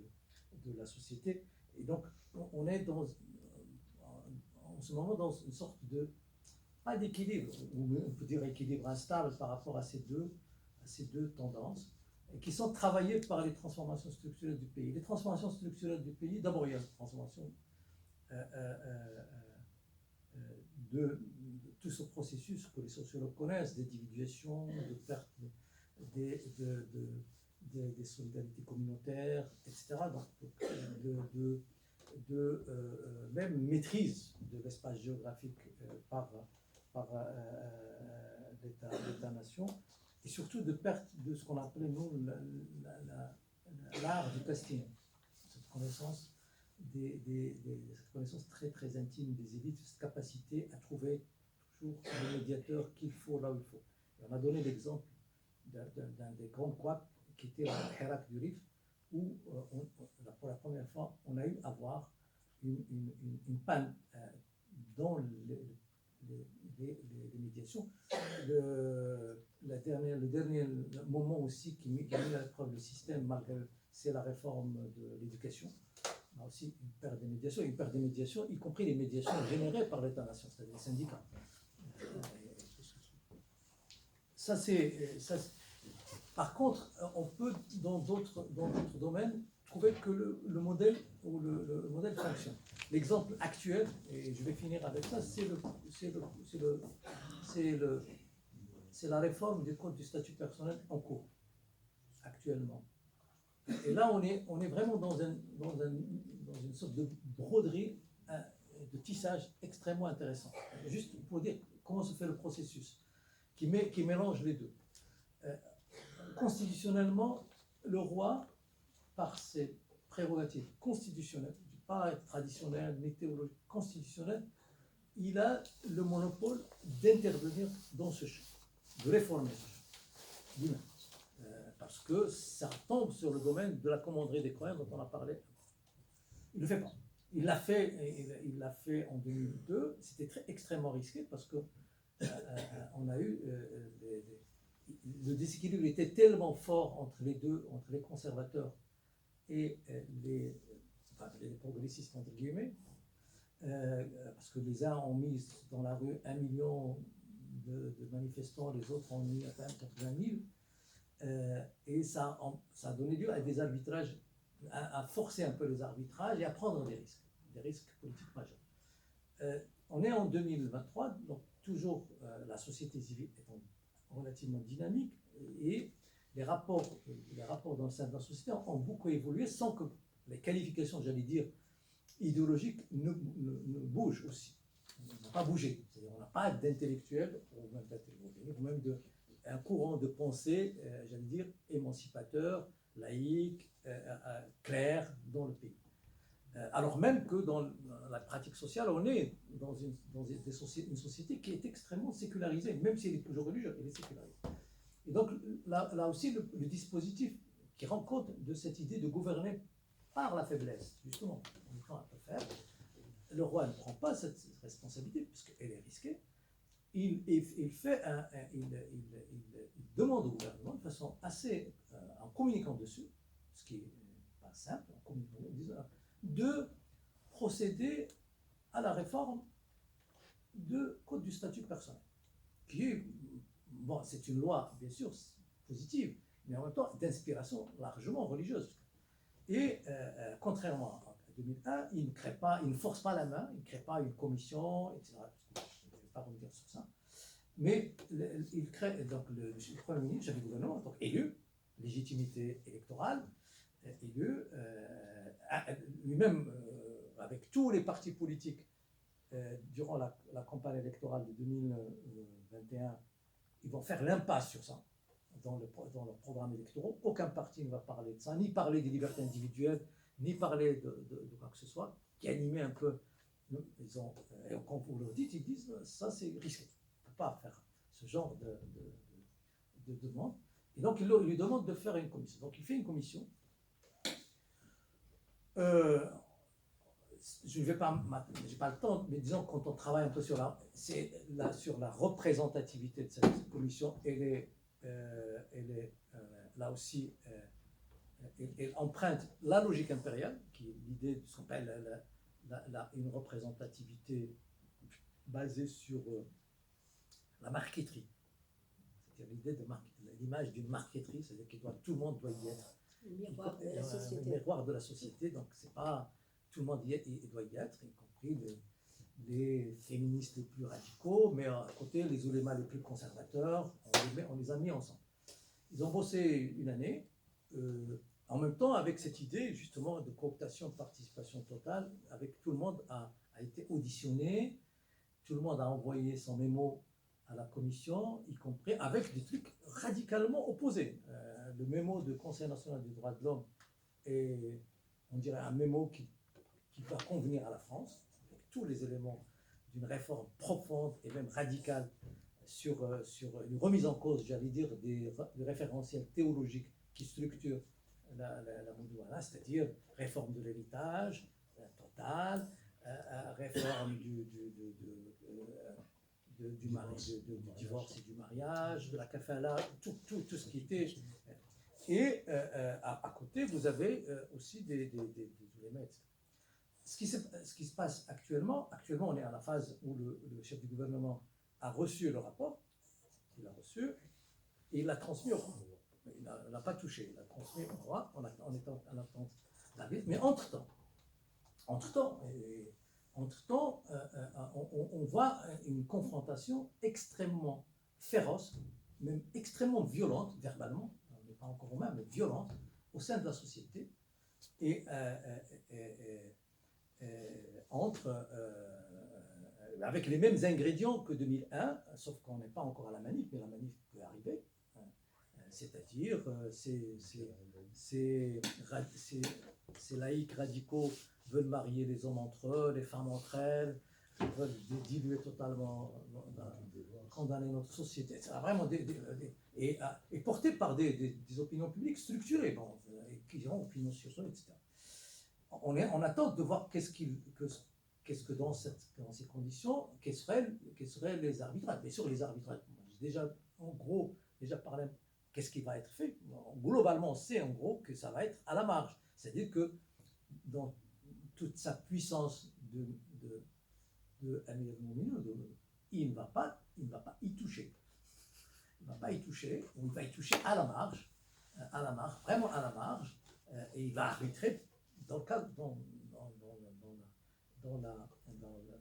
S2: de la société. Et donc on est en ce moment dans une sorte de, pas d'équilibre, ou on peut dire équilibre instable par rapport à ces deux tendances, qui sont travaillées par les transformations structurelles du pays. Les transformations structurelles du pays, d'abord il y a la transformation de tout ce processus que les sociologues connaissent, d'individuation, de perte des solidarités communautaires, etc. Donc, même maîtrise de l'espace géographique par l'État-nation, et surtout de perte de ce qu'on appelait, nous, l'art du casting, cette connaissance cette connaissance très très intime des élites, cette capacité à trouver toujours le médiateur qu'il faut là où il faut. Et on a donné l'exemple d'un des grands couacs qui était le Hirak du Rif, où pour la première fois on a eu à voir une panne dans les médiations. Le dernier moment aussi qui a mis à l'épreuve le système, c'est la réforme de l'éducation. On a aussi une perte des médiations, y compris les médiations générées par l'État-nation, c'est-à-dire les syndicats. Par contre, on peut, dans d'autres domaines, trouver que le modèle fonctionne. L'exemple actuel, et je vais finir avec ça, c'est la réforme du code du statut personnel en cours, actuellement. Et là, on est vraiment dans une sorte de broderie, de tissage extrêmement intéressant. Juste pour dire comment se fait le processus, qui mélange les deux. Constitutionnellement, le roi, par ses prérogatives constitutionnelles, pas traditionnelles, ni théologiques, constitutionnelles, il a le monopole d'intervenir dans ce champ, de réformer ce champ lui-même. Parce que ça tombe sur le domaine de la commanderie des croyants dont on a parlé. Il ne le fait pas. Il l'a fait en 2002. C'était extrêmement risqué parce que on a eu le déséquilibre était tellement fort entre les conservateurs et les progressistes entre guillemets, parce que les uns ont mis dans la rue 1 million de manifestants, les autres ont mis à peine 80 000. Et ça a donné lieu à des arbitrages, à forcer un peu les arbitrages et à prendre des risques politiques majeurs. On est en 2023, donc toujours la société civile est relativement dynamique et les rapports dans le sein de la société ont beaucoup évolué sans que les qualifications, j'allais dire, idéologiques ne bougent aussi. On n'a pas bougé, c'est-à-dire on n'a pas d'intellectuels, ou même un courant de pensée, j'allais dire, émancipateur, laïque, clair dans le pays. Alors même que dans la pratique sociale, on est dans une société qui est extrêmement sécularisée, même si elle est toujours religieuse, elle est sécularisée. Et donc là aussi, le dispositif qui rend compte de cette idée de gouverner par la faiblesse, justement. En même temps, elle peut faire. Le roi ne prend pas cette responsabilité, puisqu'elle est risquée. Il demande au gouvernement, de façon assez, en communiquant dessus, ce qui n'est pas simple, en communiquant, de procéder à la réforme du code du statut personnel, qui est, bon, c'est une loi, bien sûr, positive, mais en même temps d'inspiration largement religieuse. Et contrairement à 2001, il ne force pas la main, il ne crée pas une commission, etc. Je ne vais pas revenir sur ça. Mais il crée, donc le Premier ministre, chef du gouvernement, donc élu, légitimité électorale, élu, lui-même, avec tous les partis politiques, durant la campagne électorale de 2021, ils vont faire l'impasse sur ça. Dans leurs programmes électoraux, aucun parti ne va parler de ça, ni parler des libertés individuelles, ni parler de quoi que ce soit, qui animait un peu. Quand vous leur dites, ils disent ça c'est risqué. On ne peut pas faire ce genre de demande. Et donc il lui demande de faire une commission. Donc il fait une commission. Je ne vais pas, j'ai pas le temps, mais disons quand on travaille un peu sur la représentativité de cette commission, elle est là aussi, elle emprunte la logique impériale, qui est l'idée de ce qu'on appelle une représentativité basée sur la marqueterie. C'est-à-dire l'idée de l'image d'une marqueterie, c'est-à-dire que tout le monde doit y être.
S3: Le miroir de la société.
S2: Le miroir de la société, donc c'est pas tout le monde il doit y être, y compris les féministes les plus radicaux, mais à côté les oulémas les plus conservateurs, on les a mis ensemble. Ils ont bossé une année, en même temps avec cette idée justement de cooptation, de participation totale, avec tout le monde a été auditionné, tout le monde a envoyé son mémo à la commission, y compris avec des trucs radicalement opposés. Le mémo du Conseil national des droits de l'homme est, on dirait, un mémo qui va convenir à la France, avec tous les éléments d'une réforme profonde et même radicale sur une remise en cause, j'allais dire, des référentiels théologiques qui structurent la Moulouana, c'est-à-dire réforme de l'héritage totale, réforme du divorce et du mariage, de la kafala, tout ce qui était. Et à côté, vous avez aussi des oulémas, etc. Ce qui se passe actuellement, on est à la phase où le chef du gouvernement a reçu le rapport, il l'a reçu, et il l'a transmis au roi. Il ne l'a pas touché, il l'a transmis au roi, en étant en attente d'arriver. Mais entre-temps, on voit une confrontation extrêmement féroce, même extrêmement violente, verbalement, on n'est pas encore au même, mais violente, au sein de la société, et avec les mêmes ingrédients que 2001, sauf qu'on n'est pas encore à la manif, mais la manif peut arriver. C'est-à-dire, ces laïcs radicaux veulent marier les hommes entre eux, les femmes entre elles, veulent diluer totalement, condamner notre société. C'est vraiment et porté par des opinions publiques structurées, bon, qui ont opinion sur eux, etc. On attend de voir qu'est-ce que dans ces conditions, quels seraient les arbitrages. Bien sûr, les arbitrages, j'ai déjà parlé, qu'est-ce qui va être fait. Globalement, on sait en gros que ça va être à la marge. C'est-à-dire que dans toute sa puissance de Amir Mouminou, il ne va pas y toucher. Il ne va pas y toucher, ou il va y toucher à la marge, vraiment à la marge, et il va arbitrer dans le cadre, dans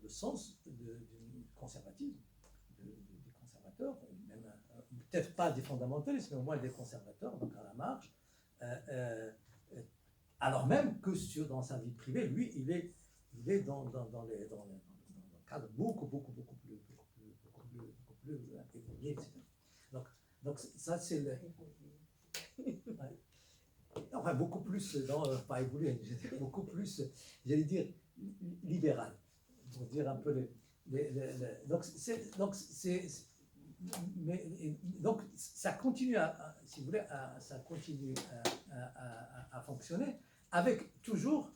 S2: le sens du conservatisme, des conservateurs, même peut-être pas des fondamentalistes, mais au moins des conservateurs, donc à la marge, alors même que dans sa vie privée, lui, il est dans le cadre beaucoup plus évolué, etc. Donc ça c'est le... Ouais. Enfin, beaucoup plus, pas évolué, beaucoup plus, j'allais dire, libéral, pour dire un peu donc donc ça continue si vous voulez, ça continue à fonctionner avec toujours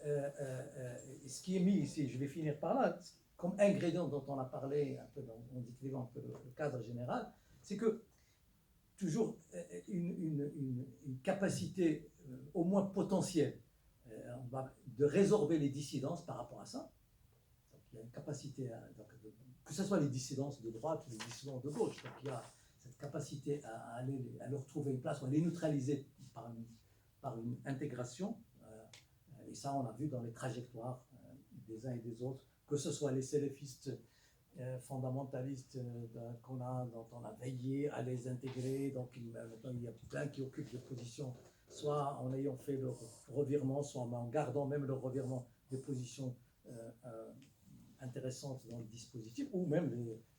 S2: ce qui est mis ici, je vais finir par là, comme ingrédient dont on a parlé un peu, en décrivant un peu le cadre général, c'est que toujours une capacité au moins potentielle de résorber les dissidences par rapport à ça. Donc il y a une capacité, que ce soit les dissidences de droite ou les dissidences de gauche, donc il y a cette capacité à leur trouver une place, ou à les neutraliser par une intégration. Et ça, on l'a vu dans les trajectoires des uns et des autres, que ce soit les salafistes fondamentalistes dont on a veillé à les intégrer. Donc maintenant, il y a plein qui occupent des positions, soit en ayant fait leur revirement, soit en gardant même leur revirement, des positions intéressantes dans le dispositif, ou même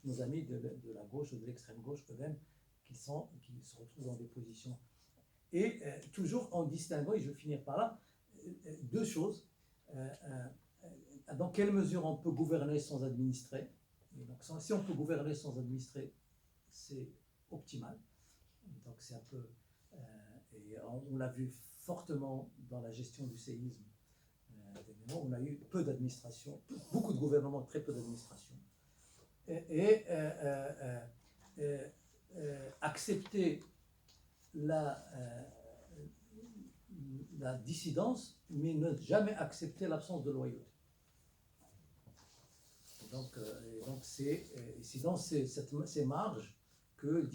S2: nos amis de la gauche ou de l'extrême gauche eux-mêmes qui se retrouvent dans des positions. Et toujours en distinguant, et je vais finir par là, deux choses. Dans quelle mesure on peut gouverner sans administrer? Et donc, si on peut gouverner sans administrer, c'est optimal. Donc c'est un peu, et on l'a vu fortement dans la gestion du séisme. On a eu peu d'administration, beaucoup de gouvernements, très peu d'administration. Et accepter la dissidence, mais ne jamais accepter l'absence de loyauté. Donc c'est dans ces marges que le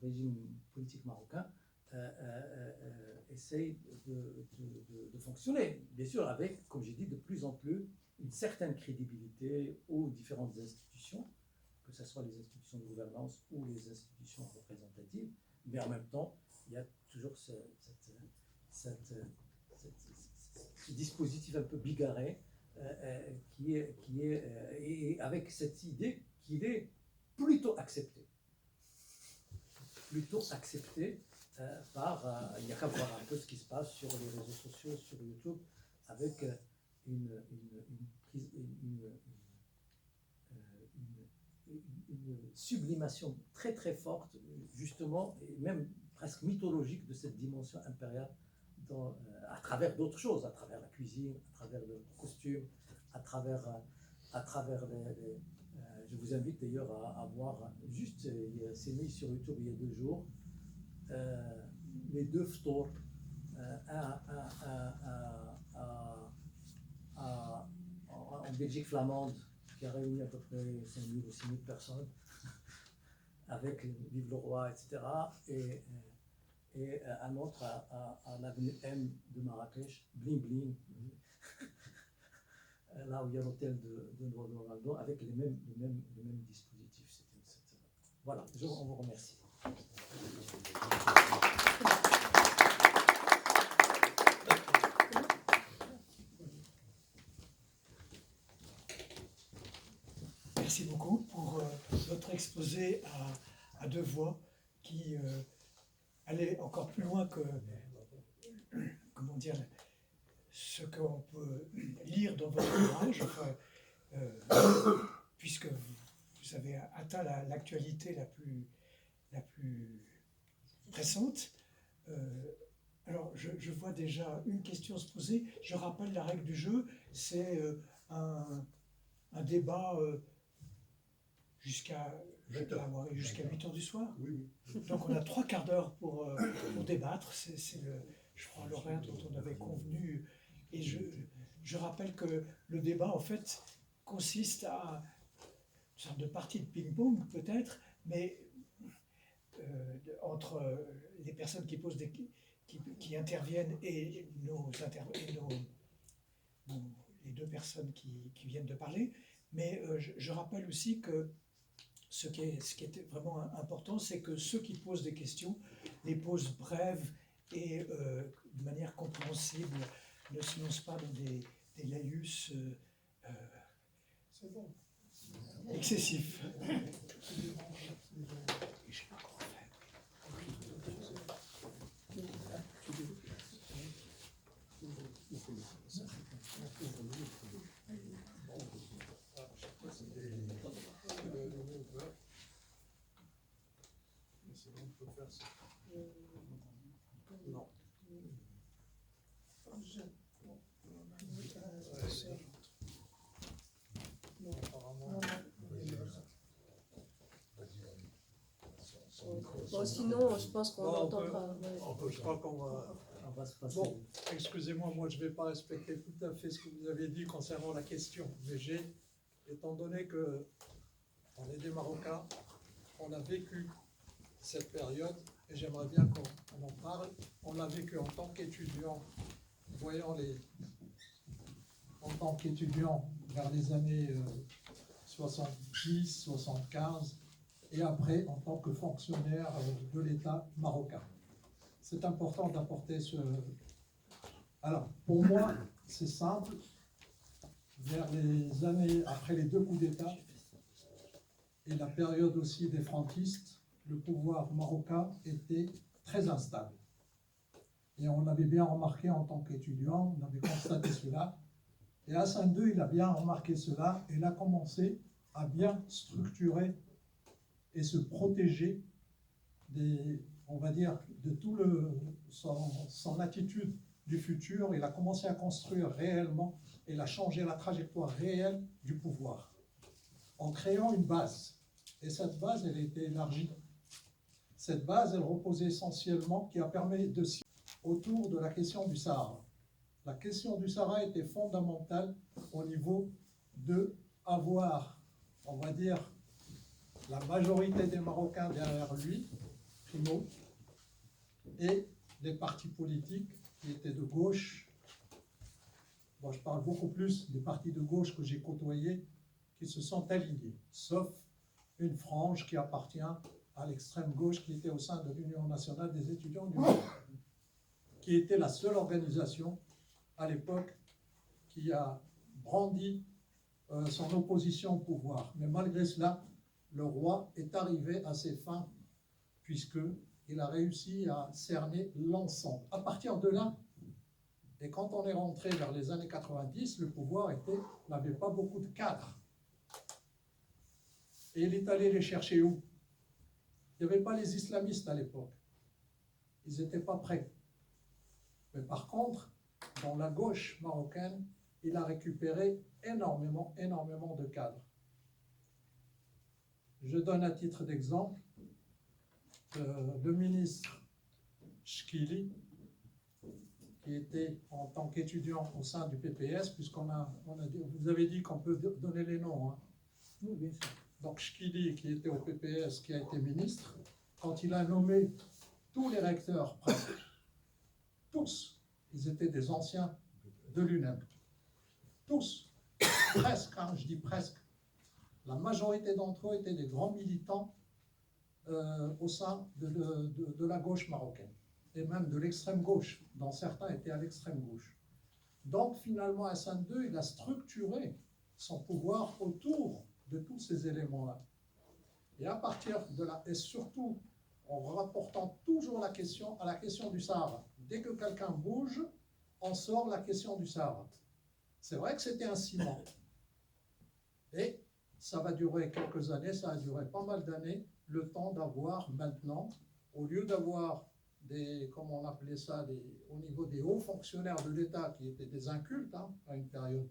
S2: régime politique marocain essaye de fonctionner. Bien sûr, avec, comme j'ai dit, de plus en plus une certaine crédibilité aux différentes institutions, que ce soit les institutions de gouvernance ou les institutions représentatives, mais en même temps, il y a toujours ce dispositif un peu bigarré qui est et avec cette idée qu'il est plutôt accepté par, il n'y a qu'à voir un peu ce qui se passe sur les réseaux sociaux, sur YouTube, avec une sublimation très très forte, justement, et même presque mythologique de cette dimension impériale à travers d'autres choses, à travers la cuisine, à travers le costume, à travers je vous invite d'ailleurs à voir, juste, c'est mis sur YouTube il y a 2 jours, les 2 ftours, en Belgique flamande, qui a réuni à peu près 5 000 ou 6 000 personnes, avec Vive le Roi, etc. Et un autre à l'avenue M de Marrakech, Bling Bling, là où il y a l'hôtel de Ronaldo, avec les mêmes dispositifs. Voilà, on vous remercie.
S1: Merci beaucoup pour votre exposé à 2 voix qui allait encore plus loin que, comment dire, ce qu'on peut lire dans votre ouvrage, puisque vous avez atteint l'actualité la plus pressante. Alors, je vois déjà une question se poser. Je rappelle la règle du jeu, c'est un débat jusqu'à 8 h du soir.
S4: Oui.
S1: Donc on a 3 quarts d'heure pour débattre. C'est je crois, l'horaire dont on avait convenu. Et je rappelle que le débat, en fait, consiste à une sorte de partie de ping-pong, peut-être, mais entre les personnes qui posent qui interviennent et les 2 personnes qui viennent de parler. Mais je rappelle aussi que ce qui est vraiment important, c'est que ceux qui posent des questions les posent brèves et de manière compréhensible, ne se lancent pas dans des laïus excessifs.
S3: Bon, sinon, je pense qu'on
S4: Bon,
S3: entendra.
S4: Je crois qu'on va...
S2: On va se passer.
S4: Bon, excusez-moi, moi je ne vais pas respecter tout à fait ce que vous avez dit concernant la question, mais étant donné que on est des Marocains, on a vécu cette période, et j'aimerais bien qu'on en parle. On l'a vécu en tant qu'étudiant, en tant qu'étudiant vers les années 70, 75, et après en tant que fonctionnaire de l'État marocain. C'est important d'apporter ce... Alors, pour moi, c'est simple. Vers les années, après les 2 coups d'État, et la période aussi des franquistes, le pouvoir marocain était très instable. Et on l'avait bien remarqué en tant qu'étudiant, on avait constaté cela. Et Hassan II, il a bien remarqué cela, et il a commencé à bien structurer et se protéger on va dire, de tout son attitude du futur. Il a commencé à construire réellement, et il a changé la trajectoire réelle du pouvoir, en créant une base. Et cette base, elle a été élargie. Cette base, elle reposait essentiellement, qui a permis de autour de la question du Sahara. La question du Sahara était fondamentale au niveau de avoir, on va dire, la majorité des Marocains derrière lui, primo, et les partis politiques qui étaient de gauche. Bon, je parle beaucoup plus des partis de gauche que j'ai côtoyés, qui se sont alignés, sauf une frange qui appartient à l'extrême gauche, qui était au sein de l'Union nationale des étudiants du Maroc, qui était la seule organisation à l'époque qui a brandi son opposition au pouvoir. Mais malgré cela, le roi est arrivé à ses fins, puisqu'il a réussi à cerner l'ensemble. À partir de là, et quand on est rentré vers les années 90, le pouvoir n'avait pas beaucoup de cadres. Et il est allé les chercher où? Il n'y avait pas les islamistes à l'époque. Ils n'étaient pas prêts. Mais par contre, dans la gauche marocaine, il a récupéré énormément de cadres. Je donne à titre d'exemple le ministre Chkili, qui était en tant qu'étudiant au sein du PPS, vous avez dit qu'on peut donner les noms. Hein.
S2: Oui, bien sûr.
S4: Donc Chkili, qui était au PPS, qui a été ministre, quand il a nommé tous les recteurs, presque, tous, ils étaient des anciens de l'UNEM. Tous, presque, hein, je dis presque. La majorité d'entre eux étaient des grands militants au sein de la gauche marocaine, et même de l'extrême gauche, dont certains étaient à l'extrême gauche. Donc finalement, Hassan II, il a structuré son pouvoir autour de tous ces éléments-là. Et à partir de là, et surtout en rapportant toujours la question à la question du Sahara. Dès que quelqu'un bouge, on sort la question du Sahara. C'est vrai que c'était un ciment. Et ça va durer quelques années, ça a duré pas mal d'années, le temps d'avoir maintenant, au lieu d'avoir des, comment on appelait ça, au niveau des hauts fonctionnaires de l'État qui étaient des incultes à une période,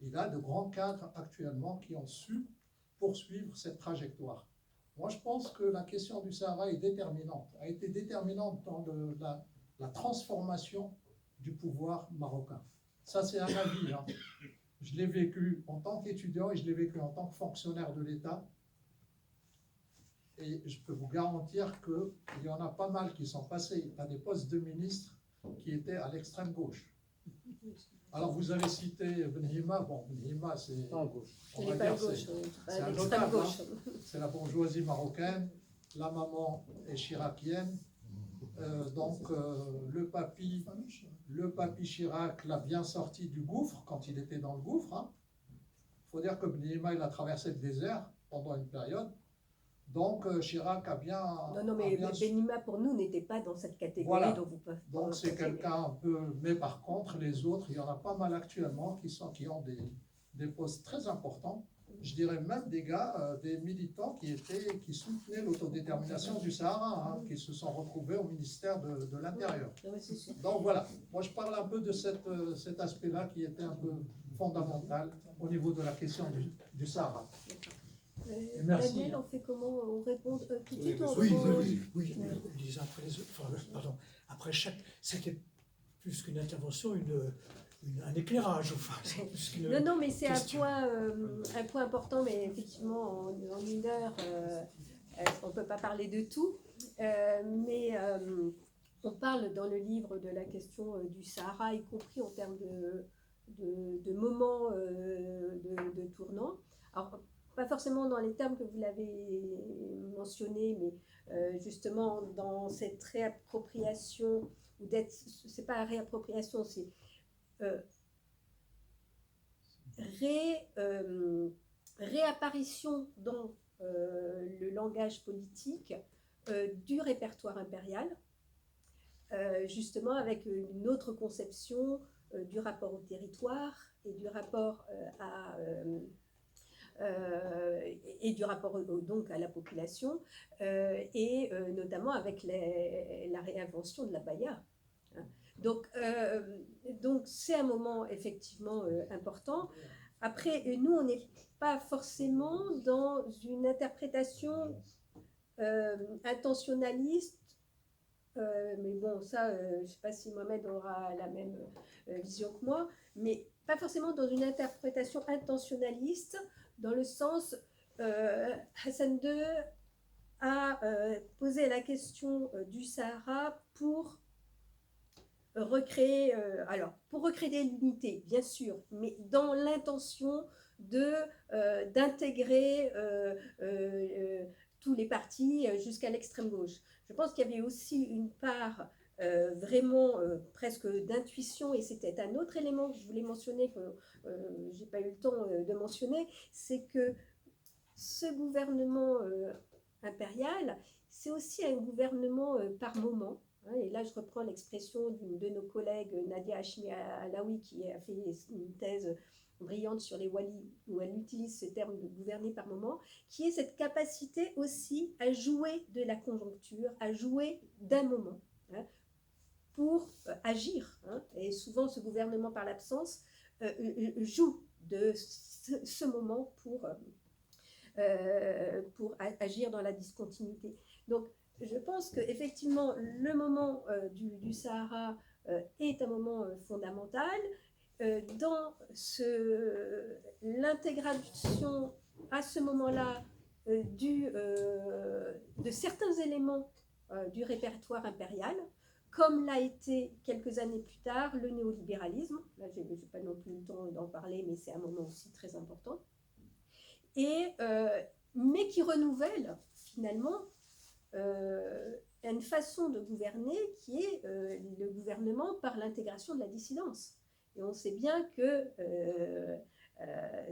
S4: il a de grands cadres actuellement qui ont su poursuivre cette trajectoire. Moi, je pense que la question du Sahara est déterminante, a été déterminante dans la transformation du pouvoir marocain. Ça, c'est un avis. Hein. Je l'ai vécu en tant qu'étudiant et je l'ai vécu en tant que fonctionnaire de l'État. Et je peux vous garantir qu'il y en a pas mal qui sont passés à des postes de ministres qui étaient à l'extrême gauche. Alors, vous avez cité Benhima. Bon, Benhima, c'est...
S2: Pas à gauche.
S3: Il n'est pas à gauche,
S4: c'est un
S3: l'extrême
S4: notable,
S3: gauche.
S4: hein. C'est la bourgeoisie marocaine, la maman est chiracienne, donc le papy Chirac l'a bien sorti du gouffre quand il était dans le gouffre. Hein. Faut dire que Benhima, il a traversé le désert pendant une période. Donc Chirac a bien...
S3: Non, mais Benhima, pour nous, n'était pas dans cette catégorie.
S4: Voilà.
S3: Dont vous pouvez
S4: Donc c'est quelqu'un un peu... Mais par contre, les autres, il y en a pas mal actuellement qui ont des postes très importants. je dirais même des gars, des militants qui soutenaient l'autodétermination du Sahara, hein, qui se sont retrouvés au ministère de l'Intérieur.
S3: Ouais, c'est sûr.
S4: Donc voilà, moi je parle un peu de cet aspect-là qui était un peu fondamental au niveau de la question du Sahara.
S2: Merci.
S3: Daniel, on fait comment? On répond tout de suite?
S1: Oui, les uns après les autres. Enfin, pardon, après chaque. C'était plus qu'une intervention, un éclairage. Enfin, c'est plus qu'une
S3: Non, mais c'est
S1: question.
S3: un point important, mais effectivement, en une heure, on ne peut pas parler de tout. Mais on parle dans le livre de la question du Sahara, y compris en termes de moments de tournant. Alors, pas forcément dans les termes que vous l'avez mentionné, mais justement dans cette réappropriation, ou d'être, c'est pas réappropriation, c'est réapparition dans le langage politique du répertoire impérial, justement avec une autre conception du rapport au territoire et du rapport et du rapport donc à la population, et notamment avec la réinvention de la baya. Donc c'est un moment effectivement important. Après, nous, on n'est pas forcément dans une interprétation intentionnaliste, mais bon, ça, je ne sais pas si Mohamed aura la même vision que moi, mais pas forcément dans une interprétation intentionnaliste, dans le sens, Hassan II a posé la question du Sahara pour recréer, pour recréer l'unité, bien sûr, mais dans l'intention d'intégrer tous les partis jusqu'à l'extrême gauche. Je pense qu'il y avait aussi une part vraiment presque d'intuition, et c'était un autre élément que je voulais mentionner, que je n'ai pas eu le temps de mentionner, c'est que ce gouvernement impérial, c'est aussi un gouvernement par moment. Et là, je reprends l'expression d'une de nos collègues, Nadia Hachimi Alaoui, qui a fait une thèse brillante sur les walis, où elle utilise ce terme de gouverner par moment, qui est cette capacité aussi à jouer de la conjoncture, à jouer d'un moment, pour agir. Et souvent, ce gouvernement, par l'absence, joue de ce moment pour agir dans la discontinuité. Donc, je pense qu'effectivement, le moment du Sahara est un moment fondamental. Dans l'intégration à ce moment-là de certains éléments du répertoire impérial, comme l'a été quelques années plus tard le néolibéralisme. Là, je n'ai pas non plus le temps d'en parler, mais c'est un moment aussi très important. Mais qui renouvelle finalement une façon de gouverner qui est le gouvernement par l'intégration de la dissidence. Et on sait bien que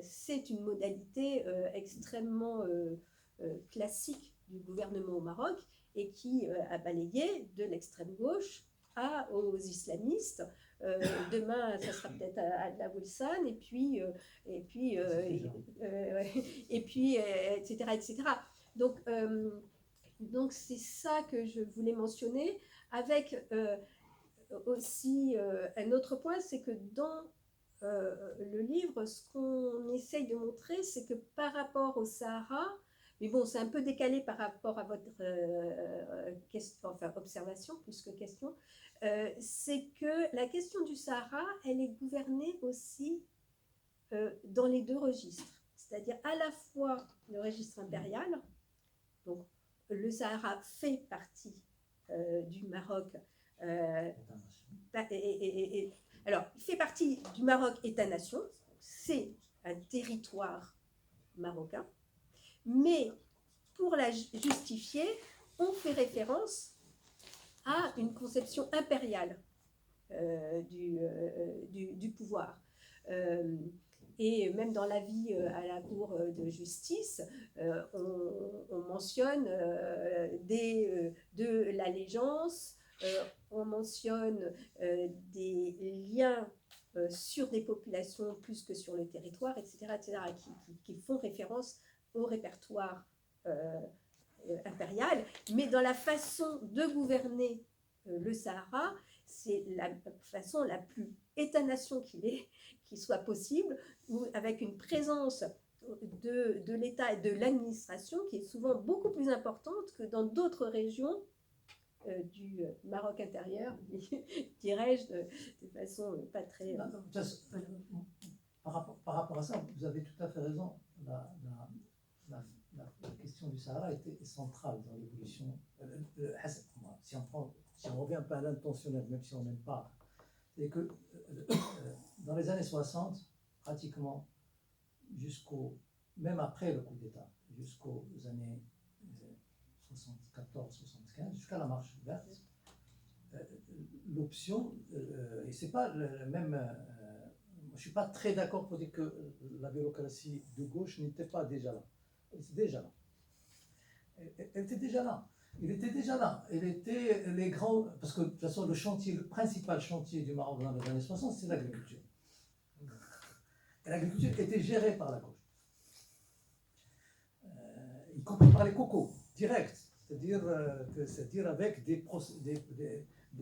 S3: c'est une modalité extrêmement classique du gouvernement au Maroc, et qui a balayé de l'extrême gauche aux islamistes. Demain, ça sera peut-être à Wilson, etc. Donc c'est ça que je voulais mentionner, avec aussi un autre point, c'est que dans le livre, ce qu'on essaye de montrer, c'est que par rapport au Sahara, mais bon, c'est un peu décalé par rapport à votre observation plus que question, c'est que la question du Sahara, elle est gouvernée aussi dans les deux registres, c'est-à-dire à la fois le registre impérial, donc le Sahara fait partie du Maroc, alors il fait partie du Maroc État-nation, c'est un territoire marocain, mais pour la justifier, on fait référence à une conception impériale du pouvoir. Et même dans l'avis à la Cour de justice, on mentionne de l'allégeance, on mentionne des liens sur des populations plus que sur le territoire, etc., qui font référence au répertoire impérial, mais dans la façon de gouverner le Sahara, c'est la façon la plus État-nation qui soit possible, avec une présence de l'État et de l'administration qui est souvent beaucoup plus importante que dans d'autres régions du Maroc intérieur, dirais-je, de façon pas très...
S2: Par rapport à ça, vous avez tout à fait raison. La question du Sahara est centrale dans l'évolution. Si on revient un peu à l'intentionnel, même si on n'aime pas, c'est que dans les années 60, pratiquement même après le coup d'État, jusqu'aux années 74-75, jusqu'à la marche verte, l'option, et c'est pas le même. Je ne suis pas très d'accord pour dire que la bureaucratie de gauche n'était pas déjà là. Elle était déjà là. Elle était déjà là. Il était déjà là. Elle était les grands. Parce que de toute façon, le principal chantier du Maroc dans les années 60, c'est l'agriculture. Et l'agriculture était gérée par la gauche. Y compris par les cocos, direct. C'est-à-dire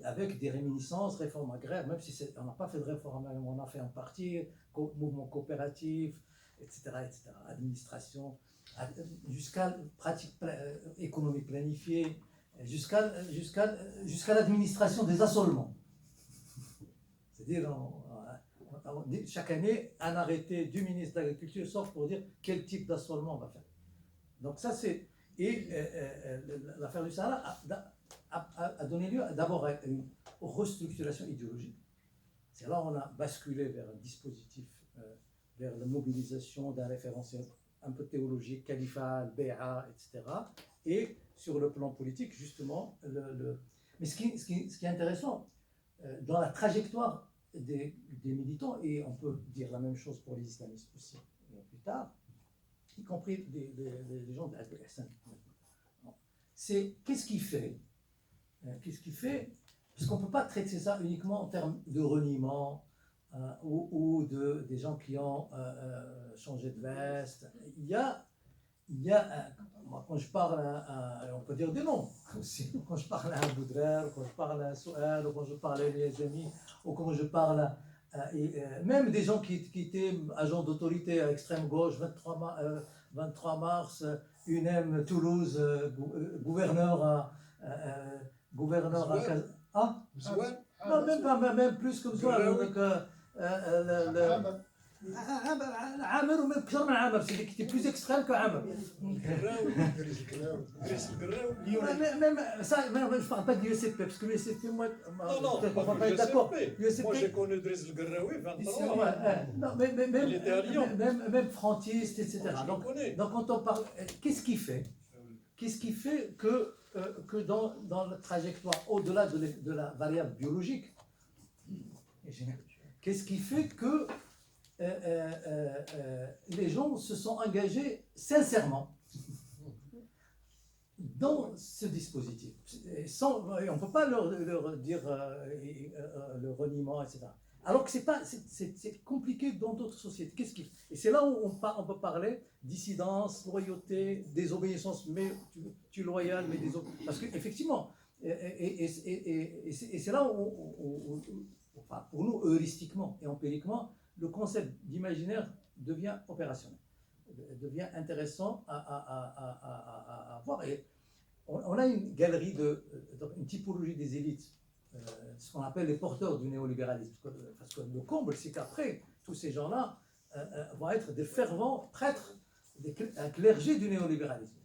S2: avec des réminiscences, réformes agraires, même si on n'a pas fait de réforme, on a fait un parti, mouvement coopératif, etc., administration, jusqu'à économie planifiée, jusqu'à l'administration des assolements. C'est-à-dire, chaque année, un arrêté du ministre de l'Agriculture sort pour dire quel type d'assolement on va faire. Donc ça, c'est... Et l'affaire du Sahara a donné lieu d'abord à une restructuration idéologique. C'est là où on a basculé vers un dispositif, vers la mobilisation d'un référentiel un peu théologique, califal, bé'a, etc. Et sur le plan politique, justement, mais ce qui est intéressant, dans la trajectoire des militants, et on peut dire la même chose pour les islamistes aussi plus tard, y compris des gens de Abdel Hassan. C'est qu'est-ce qui fait parce qu'on ne peut pas traiter ça uniquement en termes de reniement ou des gens qui ont changé de veste. Il y a moi, quand je parle on peut dire des noms aussi. Quand je parle à un Boudrer, quand je parle à un Souhel, ou quand je parle à mes amis, ou quand je parle même des gens qui étaient agents d'autorité à extrême gauche, 23 mars, UNEM, Toulouse, gouverneur à ah non, même plus que Zoual. عامر ومن أكثر من عامر c'est qui était plus extrême que عامر. Même ça, je parle pas de l'USFP parce que l'USFP moi on va pas être d'accord.
S5: Moi j'ai connu Driss El Garraoui 23 ans.
S2: Même frantiste, etc. Donc quand on parle, qu'est-ce qui fait que dans la trajectoire au-delà de la variable biologique, qu'est-ce qui fait que les gens se sont engagés sincèrement dans ce dispositif. On ne peut pas leur dire le reniement, etc. Alors que c'est compliqué dans d'autres sociétés. Et c'est là où on peut parler dissidence, loyauté, désobéissance, mais tu es loyal, mais désobéissance. Parce qu'effectivement, et c'est là où enfin, pour nous, heuristiquement et empiriquement, le concept d'imaginaire devient opérationnel, devient intéressant à voir. Et on a une galerie, une typologie des élites, ce qu'on appelle les porteurs du néolibéralisme. Parce que le comble, c'est qu'après, tous ces gens-là vont être des fervents prêtres, un clergé du néolibéralisme,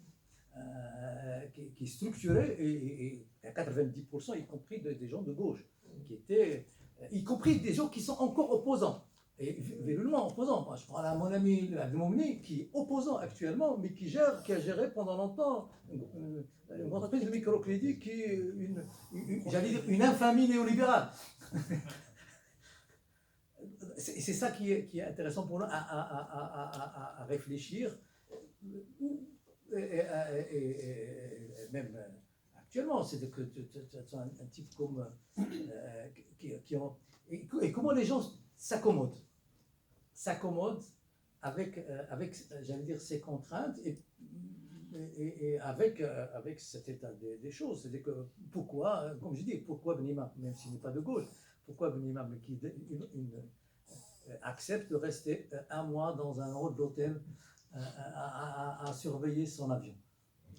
S2: qui est structuré, et à 90%, y compris des gens de gauche, qui étaient, y compris des gens qui sont encore opposants. Et véritablement opposant. Moi, je parle à mon ami Abdelmoumni, qui est opposant actuellement, mais qui a géré pendant longtemps une entreprise de microcrédit qui est j'allais dire une infamie néolibérale. C'est ça qui est intéressant pour nous à réfléchir. Et même actuellement, c'est que un type comme qui ont. Et comment les gens s'accommode avec, j'allais dire, ces contraintes et avec cet état des choses. C'est-à-dire que pourquoi, comme je dis, pourquoi Ben Imam, même s'il n'est pas de gauche, pourquoi Ben Imam accepte de rester un mois dans un hall d'hôtel à surveiller son avion?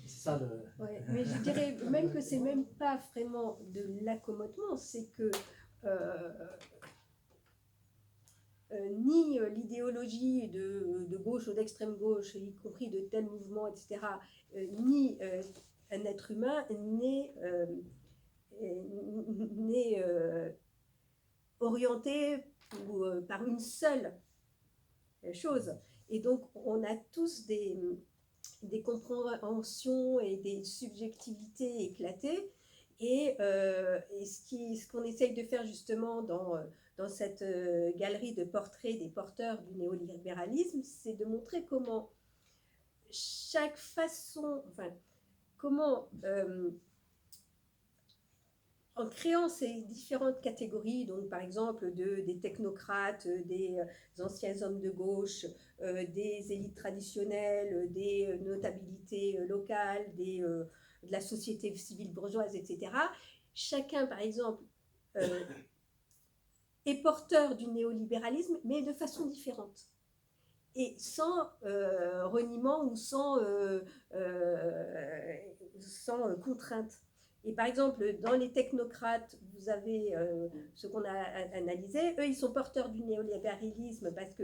S2: C'est ça le...
S3: Ouais, mais je dirais même que c'est même pas vraiment de l'accommodement, c'est que ni l'idéologie de gauche ou d'extrême gauche, y compris de tels mouvements, etc., ni un être humain n'est orienté par une seule chose. Et donc, on a tous des compréhensions et des subjectivités éclatées. Et ce qu'on essaye de faire justement dans cette galerie de portraits des porteurs du néolibéralisme, c'est de montrer comment chaque façon, enfin, comment en créant ces différentes catégories, donc par exemple des technocrates, des anciens hommes de gauche, des élites traditionnelles, des notabilités locales, de la société civile bourgeoise, etc. Chacun, par exemple, est porteur du néolibéralisme, mais de façon différente. Et sans reniement ou sans contrainte. Et par exemple, dans les technocrates, vous avez ce qu'on a analysé. Eux, ils sont porteurs du néolibéralisme parce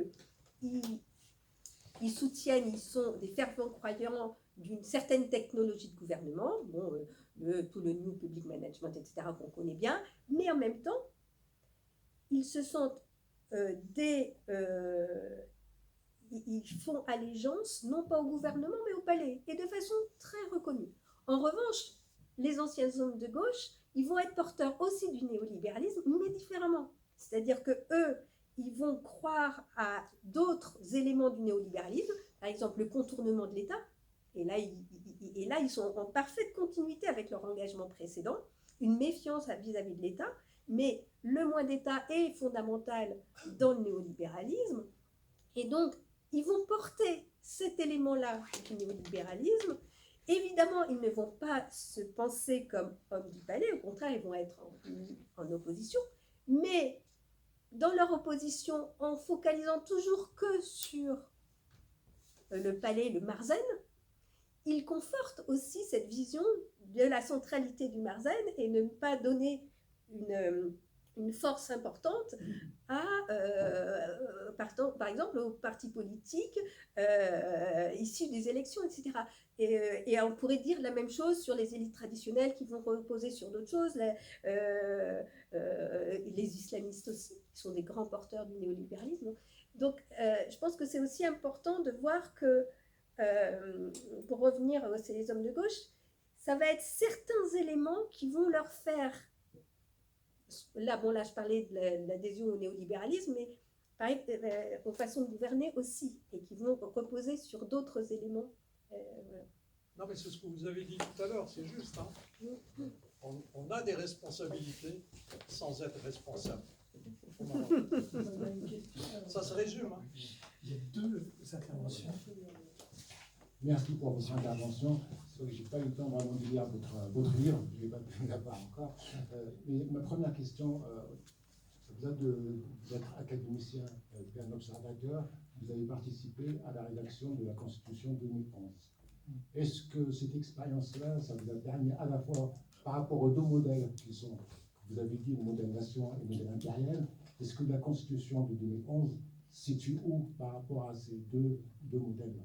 S3: qu'ils soutiennent, ils sont des fervents croyants d'une certaine technologie de gouvernement, bon, tout le New Public Management, etc., qu'on connaît bien, mais en même temps, ils se sentent ils font allégeance, non pas au gouvernement, mais au palais, et de façon très reconnue. En revanche, les anciens hommes de gauche, ils vont être porteurs aussi du néolibéralisme, mais différemment. C'est-à-dire que eux, ils vont croire à d'autres éléments du néolibéralisme, par exemple le contournement de l'État, et là, ils sont en parfaite continuité avec leur engagement précédent, une méfiance vis-à-vis de l'État, mais le moins d'État est fondamental dans le néolibéralisme, et donc ils vont porter cet élément-là du néolibéralisme. Évidemment, ils ne vont pas se penser comme hommes du palais, au contraire, ils vont être en opposition, mais dans leur opposition, en focalisant toujours que sur le palais, le Marzen, ils confortent aussi cette vision de la centralité du Marzen et ne pas donner une force importante par exemple aux partis politiques issus des élections, etc. Et on pourrait dire la même chose sur les élites traditionnelles qui vont reposer sur d'autres choses, les islamistes aussi, qui sont des grands porteurs du néolibéralisme. Donc je pense que c'est aussi important de voir que, pour revenir à ces hommes de gauche, ça va être certains éléments qui vont leur faire... Là, je parlais de l'adhésion au néolibéralisme, mais pareil, aux façons de gouverner aussi, et qui vont reposer sur d'autres éléments. Voilà.
S4: Non, mais c'est ce que vous avez dit tout à l'heure, c'est juste. Hein. On a des responsabilités sans être responsable. Ça se résume. Hein.
S1: Il y a deux interventions.
S6: Merci pour votre intervention. Je n'ai pas eu le temps vraiment de lire votre livre, je n'ai pas pu l'avoir encore. Mais ma première question, au-delà d'être académicien, bien observateur, vous avez participé à la rédaction de la Constitution 2011. Est-ce que cette expérience-là, ça vous a permis à la fois, par rapport aux deux modèles qui sont, vous avez dit, le modèle nation et le modèle impérial, est-ce que la Constitution de 2011 situe où par rapport à ces deux modèles?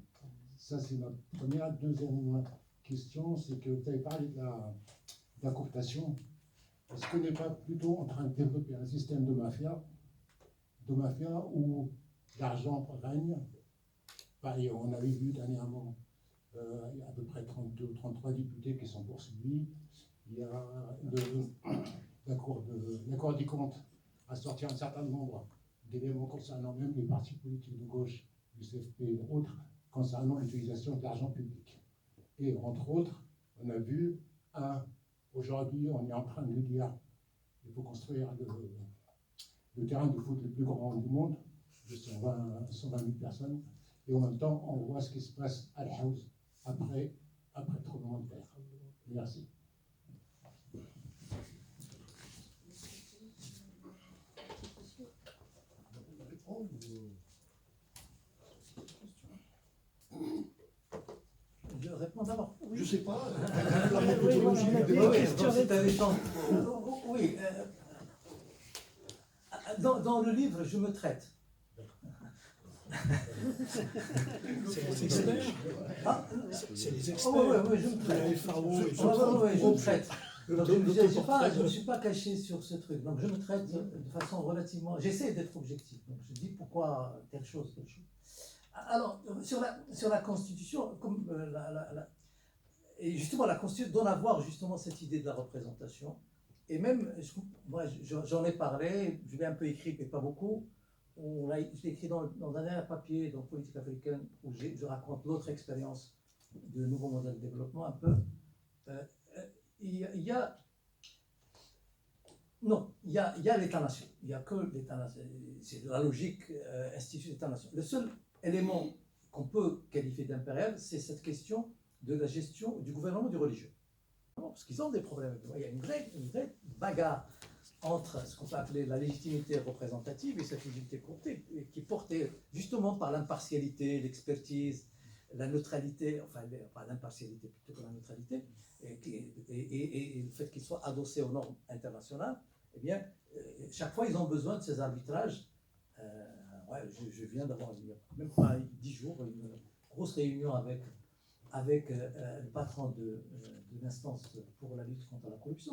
S6: Ça, c'est ma première. Deuxième question, c'est que vous avez parlé de la cooptation. Est-ce qu'on n'est pas plutôt en train de développer un système de mafia où l'argent règne? Pareil, on avait vu dernièrement il y a à peu près 32 ou 33 députés qui sont poursuivis. Il y a la Cour des comptes a sorti un certain nombre d'éléments concernant même les partis politiques de gauche, du CFP et autres, concernant l'utilisation de l'argent public. Et entre autres, on a vu, aujourd'hui, on est en train de dire qu'il faut construire le terrain de foot le plus grand du monde, de 120 000 personnes, et en même temps, on voit ce qui se passe à la House après le tremblement de terre. Merci.
S2: Je réponds d'abord.
S7: Je sais pas. La
S2: Oui,
S7: méthodologie
S2: oui,
S7: du
S2: oui,
S7: débat.
S2: oui, c'est un échange. Oui, dans le livre, je me traite.
S1: C'est les experts.
S2: Ah,
S1: C'est les
S2: oui,
S1: experts.
S2: oui, je me traite.
S1: La FAO et
S2: Je me traite. Donc, je ne me suis pas caché sur ce truc. Donc, je me traite de façon relativement. J'essaie d'être objectif. Donc, je dis pourquoi telle chose, telle chose. Alors, sur la Constitution, comme et justement, la Constitution donne à voir justement cette idée de la représentation. Et même, moi, j'en ai parlé, je l'ai un peu écrit, mais pas beaucoup. Je l'ai écrit dans un dernier papier, dans Politique africaine, où je raconte l'autre expérience de nouveau modèle de développement un peu. Il y a l'État-nation. Il n'y a que l'État-nation. C'est la logique institutionnelle de l'État-nation. Le seul élément qu'on peut qualifier d'impérial, c'est cette question de la gestion du gouvernement du religieux. Parce qu'ils ont des problèmes. Il y a une vraie bagarre entre ce qu'on peut appeler la légitimité représentative et cette légitimité qui est portée justement par l'impartialité, l'expertise, la neutralité, enfin pas l'impartialité plutôt que la neutralité, et le fait qu'ils soient adossés aux normes internationales. Eh bien, chaque fois, ils ont besoin de ces arbitrages. Je viens d'avoir, il n'y a même pas 10 jours, une grosse réunion avec le patron de l'instance pour la lutte contre la corruption.